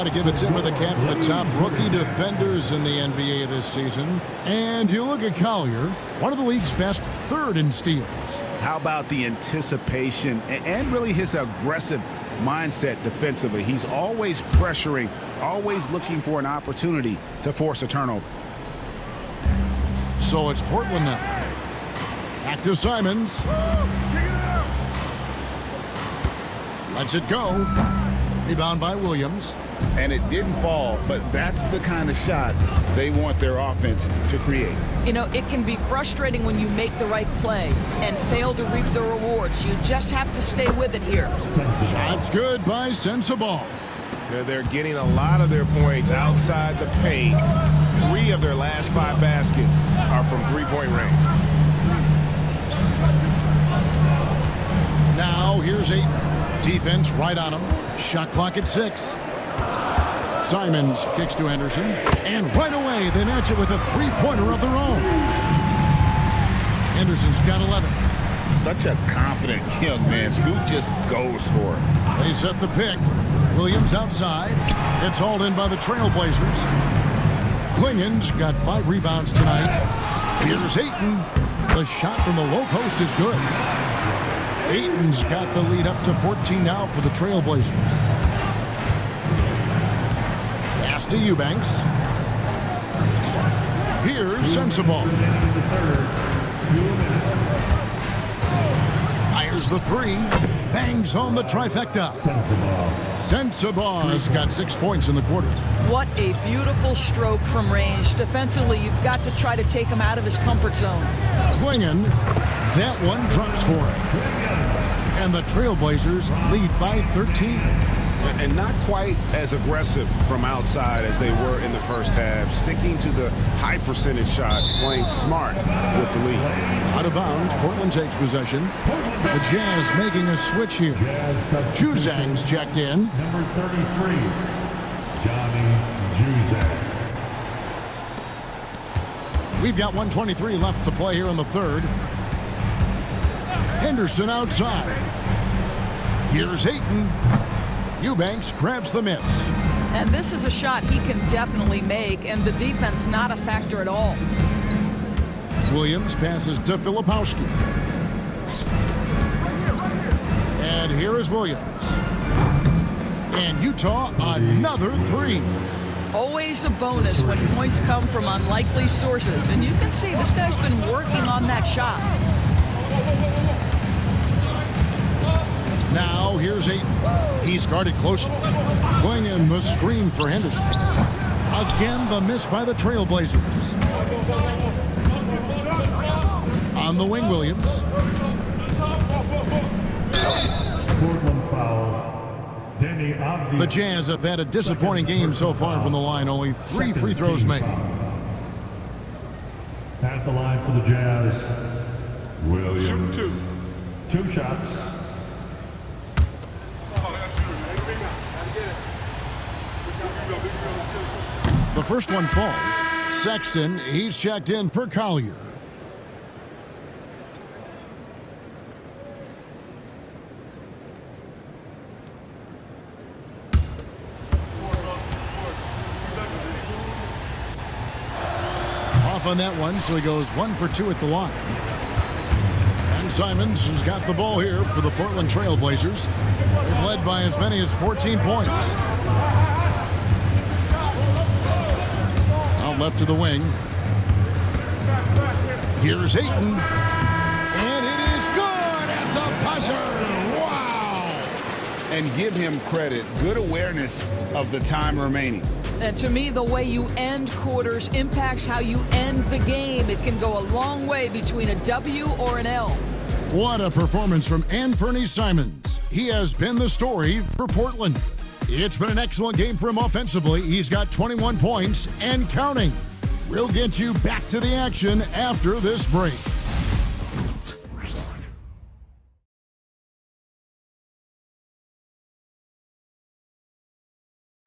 To give a tip of the cap to the top rookie defenders in the NBA this season. And you look at Collier, one of the league's best, third in steals. How about the anticipation and really his aggressive mindset defensively? He's always pressuring, always looking for an opportunity to force a turnover. So it's Portland now. Back to Simons. Lets it go. Rebound by Williams. And it didn't fall, but that's the kind of shot they want their offense to create. You know, it can be frustrating when you make the right play and fail to reap the rewards. You just have to stay with it here. Shot's good by Sensabaugh. They're getting a lot of their points outside the paint. 3 of their last 5 baskets are from three-point range. Now here's Ayton. Defense right on him. Shot clock at 6. Simons kicks to Henderson, and right away they match it with a three-pointer of their own. Henderson's got 11. Such a confident young man. Scoot just goes for it. They set the pick. Williams outside. It's hauled in by the Trailblazers. Klingen's got 5 rebounds tonight. Here's Ayton. The shot from the low post is good. Ayton's got the lead up to 14 now for the Trailblazers. Pass to Eubanks. Here's Sensabaugh. Fires the 3. Bangs home the trifecta. Sensabaugh's got 6 points in the quarter. What a beautiful stroke from range. Defensively, you've got to try to take him out of his comfort zone. Klingen, that one drops for him. And the Trailblazers lead by 13. And not quite as aggressive from outside as they were in the first half. Sticking to the high percentage shots, playing smart with the lead. Out of bounds, Portland takes possession. The Jazz making a switch here. Juzang's checked in. Number 33, Johnny Juzang. We've got 1:23 left to play here in the third. Henderson outside. Here's Ayton. Eubanks grabs the miss. And this is a shot he can definitely make, and the defense not a factor at all. Williams passes to Filipowski. And here is Williams. And Utah, another 3. Always a bonus when points come from unlikely sources. And you can see this guy's been working on that shot. Now here's Ayton. He's guarded closely. Klingen the screen for Henderson. Again, the miss by the Trailblazers. On the wing, Williams. Portland foul. Denny Avdia. The Jazz have had a disappointing game so far from the line. Only 3 free throws made. At the line for the Jazz, Williams. 2 shots. The first one falls. Sexton, he's checked in for Collier. Off on that one, so he goes 1 for 2 at the line. And Simons has got the ball here for the Portland Trail Blazers. They've led by as many as 14 points. Out left to the wing. Here's Ayton. And it is good at the buzzer. Wow! And give him credit. Good awareness of the time remaining. And to me, the way you end quarters impacts how you end the game. It can go a long way between a W or an L. What a performance from Anthony Simons. He has been the story for Portland. It's been an excellent game for him offensively. He's got 21 points and counting. We'll get you back to the action after this break.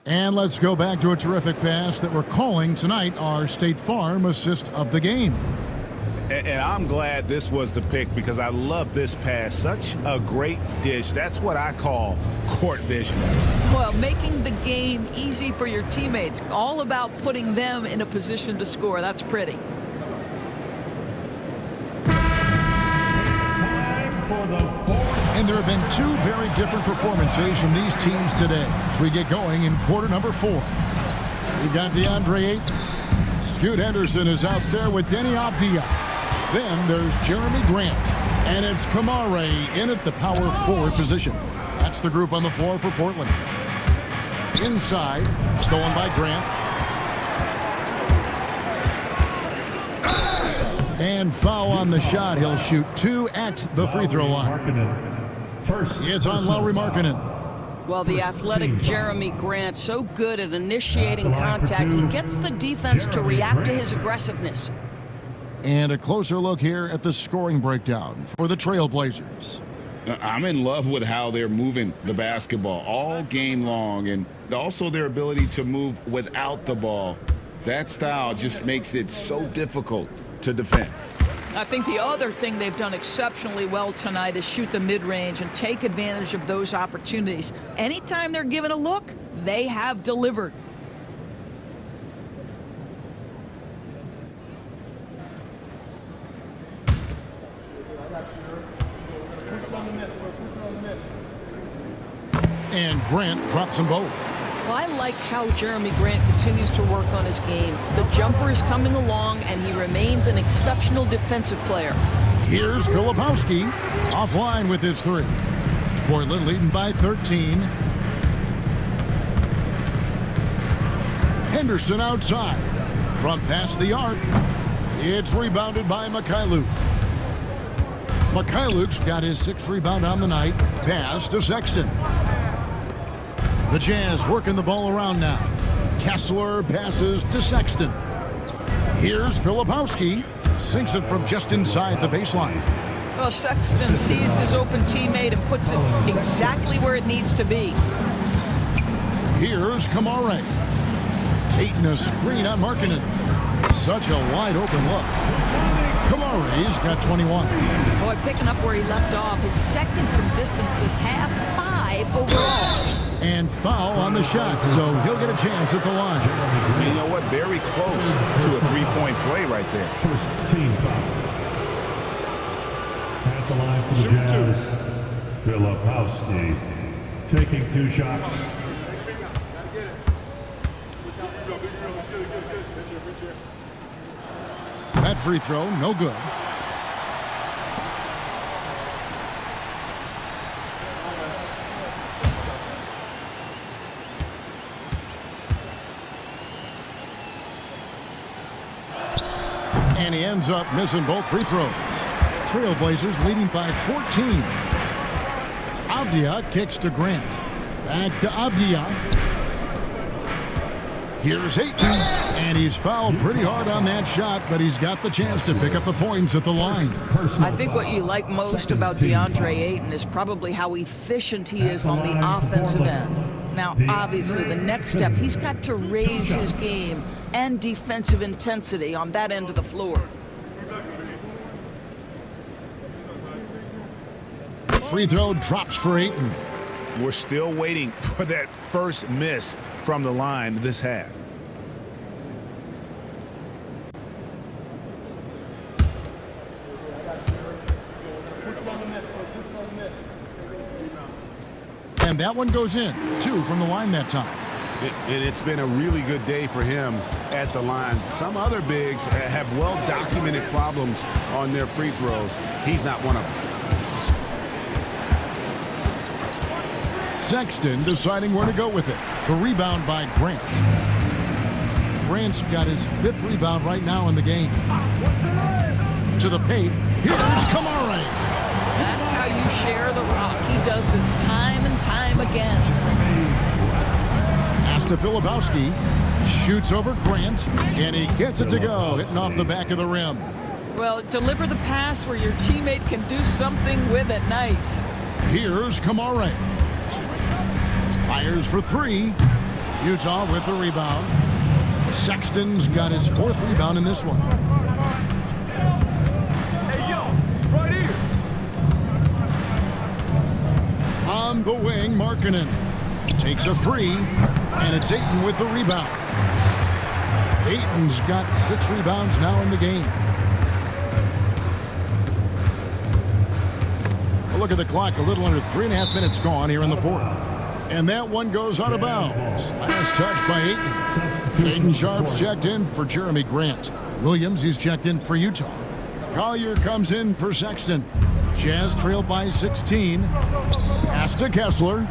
And let's go back to a terrific pass that we're calling tonight our State Farm assist of the game. And I'm glad this was the pick because I love this pass. Such a great dish. That's what I call court vision. Well, making the game easy for your teammates. All about putting them in a position to score. That's pretty. And there have been 2 very different performances from these teams today as we get going in quarter number 4. We've got DeAndre Ayton. Scoot Henderson is out there with Denny Avdia. Then there's Jeremy Grant. And it's Kamare in at the power forward position. That's the group on the floor for Portland. Inside, stolen by Grant. And foul on the shot. He'll shoot 2 at the free throw line. It's on Lauri Markkanen. Well, the athletic Jeremy Grant, so good at initiating contact. He gets the defense to react to his aggressiveness. And a closer look here at the scoring breakdown for the Trailblazers. I'm in love with how they're moving the basketball all game long, and also their ability to move without the ball. That style just makes it so difficult to defend. I think the other thing they've done exceptionally well tonight is shoot the mid-range and take advantage of those opportunities. Anytime they're given a look, they have delivered. And Grant drops them both. Well, I like how Jeremy Grant continues to work on his game. The jumper is coming along, and he remains an exceptional defensive player. Here's Filipowski offline with his 3. Portland leading by 13. Henderson outside. From past the arc. It's rebounded by Mikhailuk. Mikhailuk's got his 6th rebound on the night. Pass to Sexton. The Jazz working the ball around now. Kessler passes to Sexton. Here's Filipowski. Sinks it from just inside the baseline. Well, Sexton sees his open teammate and puts it exactly where it needs to be. Here's Kamare. Ayton a screen on Markkanen. Such a wide open look. Kamare's got 21. Boy, picking up where he left off. His 2nd from distance this half, 5 overall. And foul on the shot, so he'll get a chance at the line. And you know what? Very close to a 3-point play right there. First team foul. At the line for the Jazz, Filipowski taking 2 shots. That free throw, no good. And he ends up missing both free throws. Trailblazers leading by 14. Avdia kicks to Grant. Back to Avdia. Here's Ayton. And he's fouled pretty hard on that shot, but he's got the chance to pick up the points at the line. I think what you like most about DeAndre Ayton is probably how efficient he is on the offensive end. Now, obviously, the next step, he's got to raise his game and defensive intensity on that end of the floor. Free throw drops for Ayton. We're still waiting for that first miss from the line this half. And that one goes in. 2 from the line that time. And it's been a really good day for him at the line. Some other bigs have well-documented problems on their free throws. He's not one of them. Sexton deciding where to go with it. The rebound by Grant. Grant's got his 5th rebound right now in the game. To the paint. Here's Kamara. That's how you share the rock. He does this time and time again. Pass to Filipowski. Shoots over Grant. And he gets it to go. Hitting off the back of the rim. Well, deliver the pass where your teammate can do something with it. Nice. Here's Kamara. Fires for 3. Utah with the rebound. Sexton's got his 4th rebound in this one. Hey, yo, right here. On the wing, Markkanen takes a 3, and it's Ayton with the rebound. Ayton's got 6 rebounds now in the game. A look at the clock, a little under 3.5 minutes gone here in the 4th. And that one goes out of bounds. Last touch by Ayton. Shaden Sharp's checked in for Jeremy Grant. Williams, he's checked in for Utah. Collier comes in for Sexton. Jazz trail by 16. Pass to Kessler.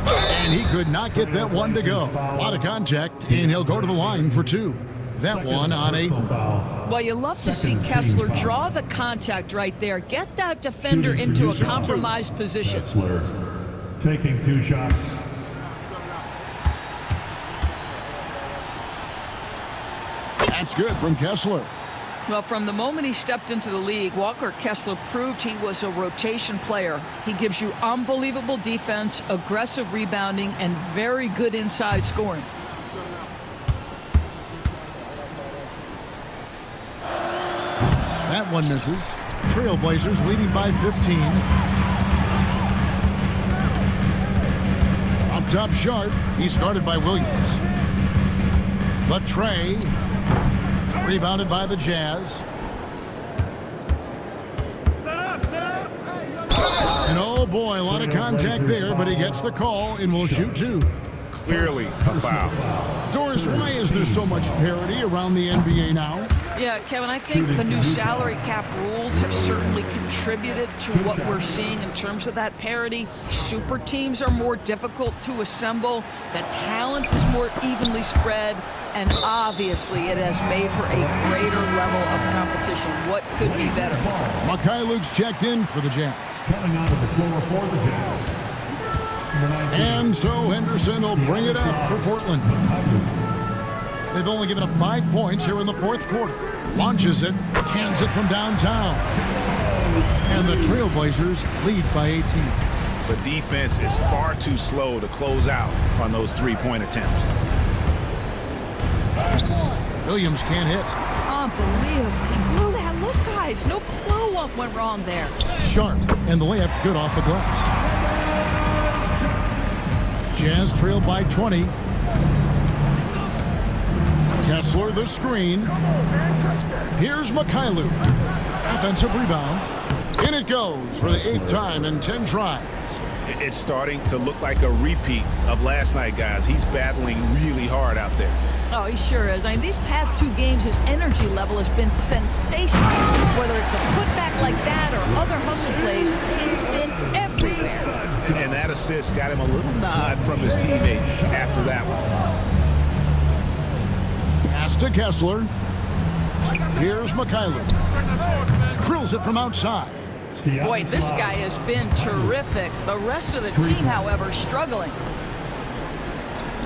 And he could not get that one to go. A lot of contact, and he'll go to the line for 2. That one on Ayton. Well, you love to see Kessler draw the contact right there. Get that defender into a compromised position. Kessler taking 2 shots. That's good from Kessler. Well, from the moment he stepped into the league, Walker Kessler proved he was a rotation player. He gives you unbelievable defense, aggressive rebounding, and very good inside scoring. That one misses. Trailblazers leading by 15. Up top, Sharp. He's guarded by Williams. The tray. Rebounded by the Jazz. And oh boy, a lot of contact there, but he gets the call and will shoot 2. Clearly a foul. Doris, why is there so much parity around the NBA now? Yeah, Kevin, I think the new salary cap rules have certainly contributed to what we're seeing in terms of that parity. Super teams are more difficult to assemble. The talent is more evenly spread. And obviously, it has made for a greater level of competition. What could be better? Luke's checked in for the Jazz. Coming onto the floor for the Jazz. And so Henderson will bring it up for Portland. They've only given up 5 points here in the 4th quarter. Launches it, cans it from downtown. And the Trailblazers lead by 18. The defense is far too slow to close out on those 3-point attempts. Williams can't hit. Unbelievable. He blew that. Look, guys, no clue what went wrong there. Sharp, and the layup's good off the glass. Jazz trail by 20. Kessler the screen. Here's Mikhailuk. Offensive rebound. In it goes for the 8th time in 10 tries. It's starting to look like a repeat of last night, guys. He's battling really hard out there. Oh, he sure is. I mean, these past 2 games, his energy level has been sensational. Whether it's a putback like that or other hustle plays, he's been everywhere. And that assist got him a little nod from his teammate after that one. Pass to Kessler. Here's Mikhailuk. Drills it from outside. Boy, this guy has been terrific. The rest of the team, however, struggling.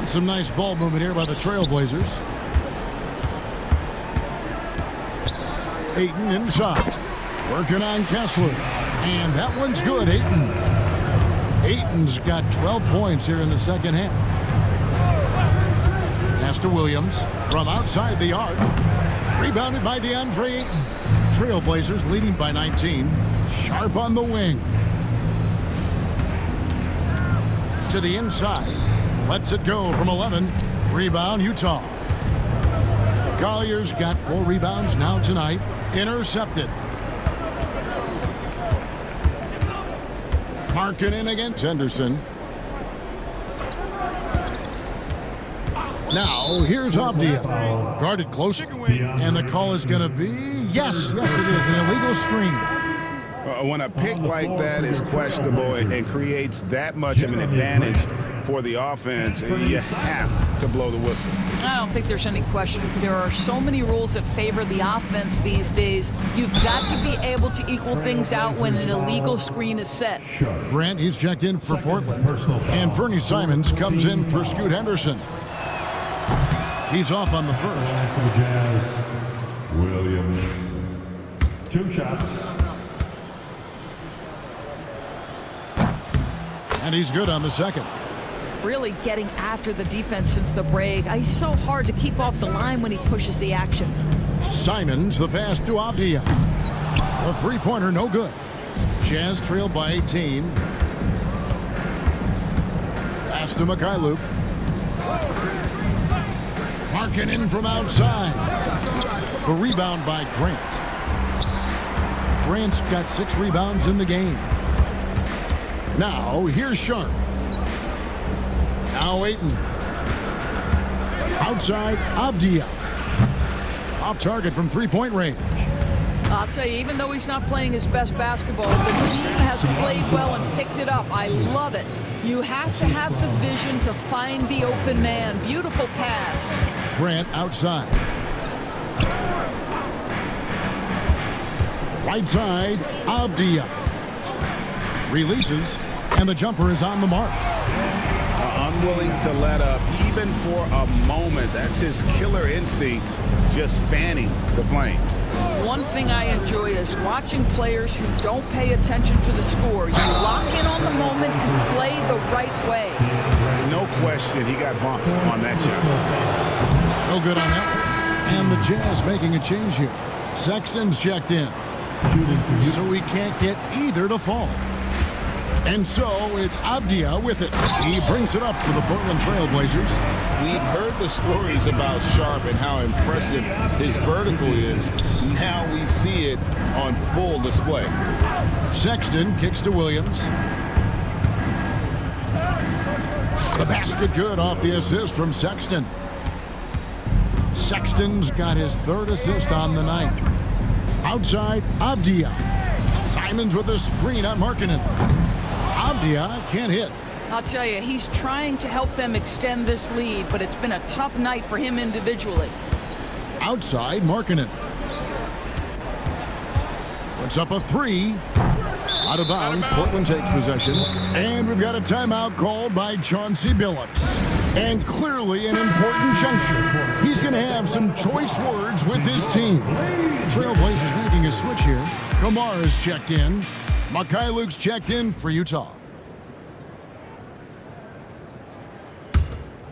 Some nice ball movement here by the Trailblazers. Ayton inside. Working on Kessler. And that one's good, Ayton. Ayton's got 12 points here in the second half. Pass to Williams from outside the arc. Rebounded by DeAndre Ayton. Trailblazers leading by 19. Sharp on the wing. To the inside. Lets it go from 11. Rebound, Utah. Collier's got 4 rebounds now tonight. Intercepted. Markkanen against Henderson. Now, here's Avdia. Guarded close. And the call is going to be, yes, it is, an illegal screen. When a pick like that is questionable and creates that much of an advantage for the offense, you have to blow the whistle. I don't think there's any question. There are so many rules that favor the offense these days. You've got to be able to equal things out when an illegal screen is set. Grant, he's checked in for Portland. And Fernie Simons comes in for Scoot Henderson. He's off on the first. For the Jazz, Williams. 2 shots. And he's good on the second. Really getting after the defense since the break. He's so hard to keep off the line when he pushes the action. Simons, the pass to Avdia. The three-pointer, no good. Jazz trailed by 18. Pass to Mikhailuk. Markkanen from outside. The rebound by Grant. Grant's got 6 rebounds in the game. Now, here's Sharp. Now Ayton. Outside, Avdia. Off target from three-point range. I'll tell you, even though he's not playing his best basketball, the team has played well and picked it up. I love it. You have to have the vision to find the open man. Beautiful pass. Grant outside. Right side, Avdia. Releases, and the jumper is on the mark. Unwilling to let up, even for a moment. That's his killer instinct, just fanning the flames. One thing I enjoy is watching players who don't pay attention to the score. You lock in on the moment and play the right way. No question, he got bumped on that shot. No good on that. And the Jazz making a change here. Sexton's checked in. So we can't get either to fall. And so it's Avdia with it. He brings it up for the Portland Trailblazers. We've heard the stories about Sharp and how impressive his vertical is. Now we see it on full display. Sexton kicks to Williams. The basket good off the assist from Sexton. Sexton's got his 3rd assist on the night. Outside, Avdia. Simons with a screen on Markkanen. Avdia can't hit. I'll tell you, he's trying to help them extend this lead, but it's been a tough night for him individually. Outside, Markkanen. Puts up a 3. Out of bounds, Portland takes possession. And we've got a timeout called by Chauncey Billups. And clearly an important juncture. He's going to have some choice words with his team. Trailblazers making a switch here. Kamara's checked in. Mikhailuk's checked in for Utah.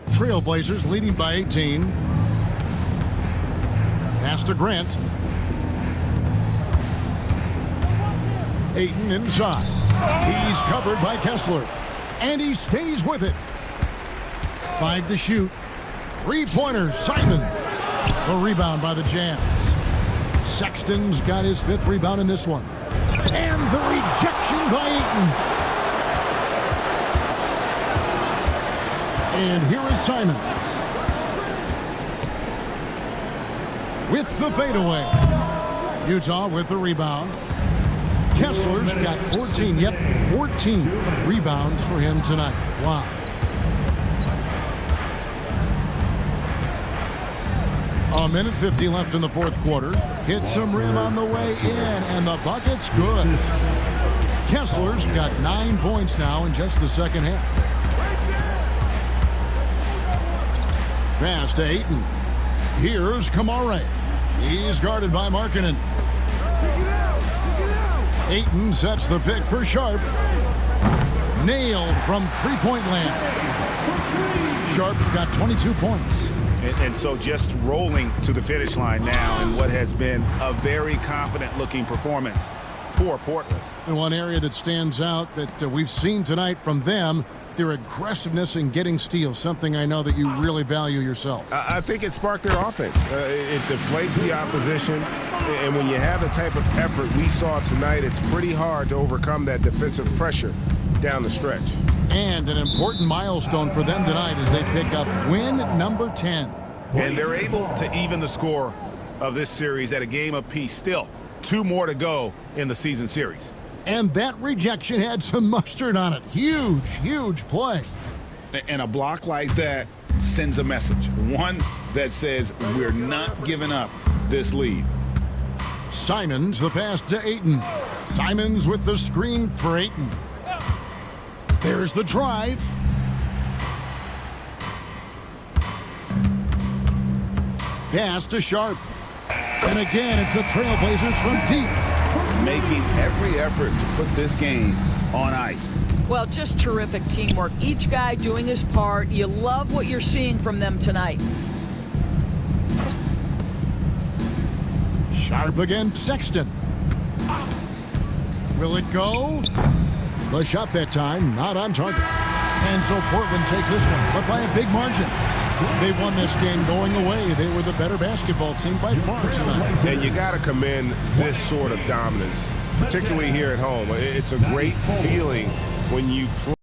Trailblazers leading by 18. Pass to Grant. Ayton inside. He's covered by Kessler. And he stays with it. 5 to shoot. 3-pointer, Simons. The rebound by the Jazz. Sexton's got his 5th rebound in this one. And the rejection by Ayton. And here is Simons. With the fadeaway. Utah with the rebound. Kessler's got 14. Yep, 14 rebounds for him tonight. Wow. A minute 50 left in the 4th quarter. Hit some rim on the way in, and the bucket's good. Kessler's got 9 points now in just the second half. Pass to Ayton. Here's Kamara. He's guarded by Markkanen. Ayton sets the pick for Sharp. nailed from three-point land. Sharp's got 22 points. And so just rolling to the finish line now in what has been a very confident-looking performance for Portland. And one area that stands out that we've seen tonight from them, their aggressiveness in getting steals, something I know that you really value yourself. I think it sparked their offense. It deflates the opposition, and when you have the type of effort we saw tonight, it's pretty hard to overcome that defensive pressure down the stretch. And an important milestone for them tonight as they pick up win number 10. And they're able to even the score of this series at a game apiece. Still, 2 more to go in the season series. And that rejection had some mustard on it. Huge, huge play. And a block like that sends a message. One that says we're not giving up this lead. Simons the pass to Ayton. Simons with the screen for Ayton. There's the drive. Pass to Sharp. And again, it's the Trailblazers from deep. Making every effort to put this game on ice. Well, just terrific teamwork. Each guy doing his part. You love what you're seeing from them tonight. Sharp against Sexton. Will it go? The shot that time, not on target. And so Portland takes this one, but by a big margin. They won this game going away. They were the better basketball team by far tonight. And you got to commend this sort of dominance, particularly here at home. It's a great feeling when you play.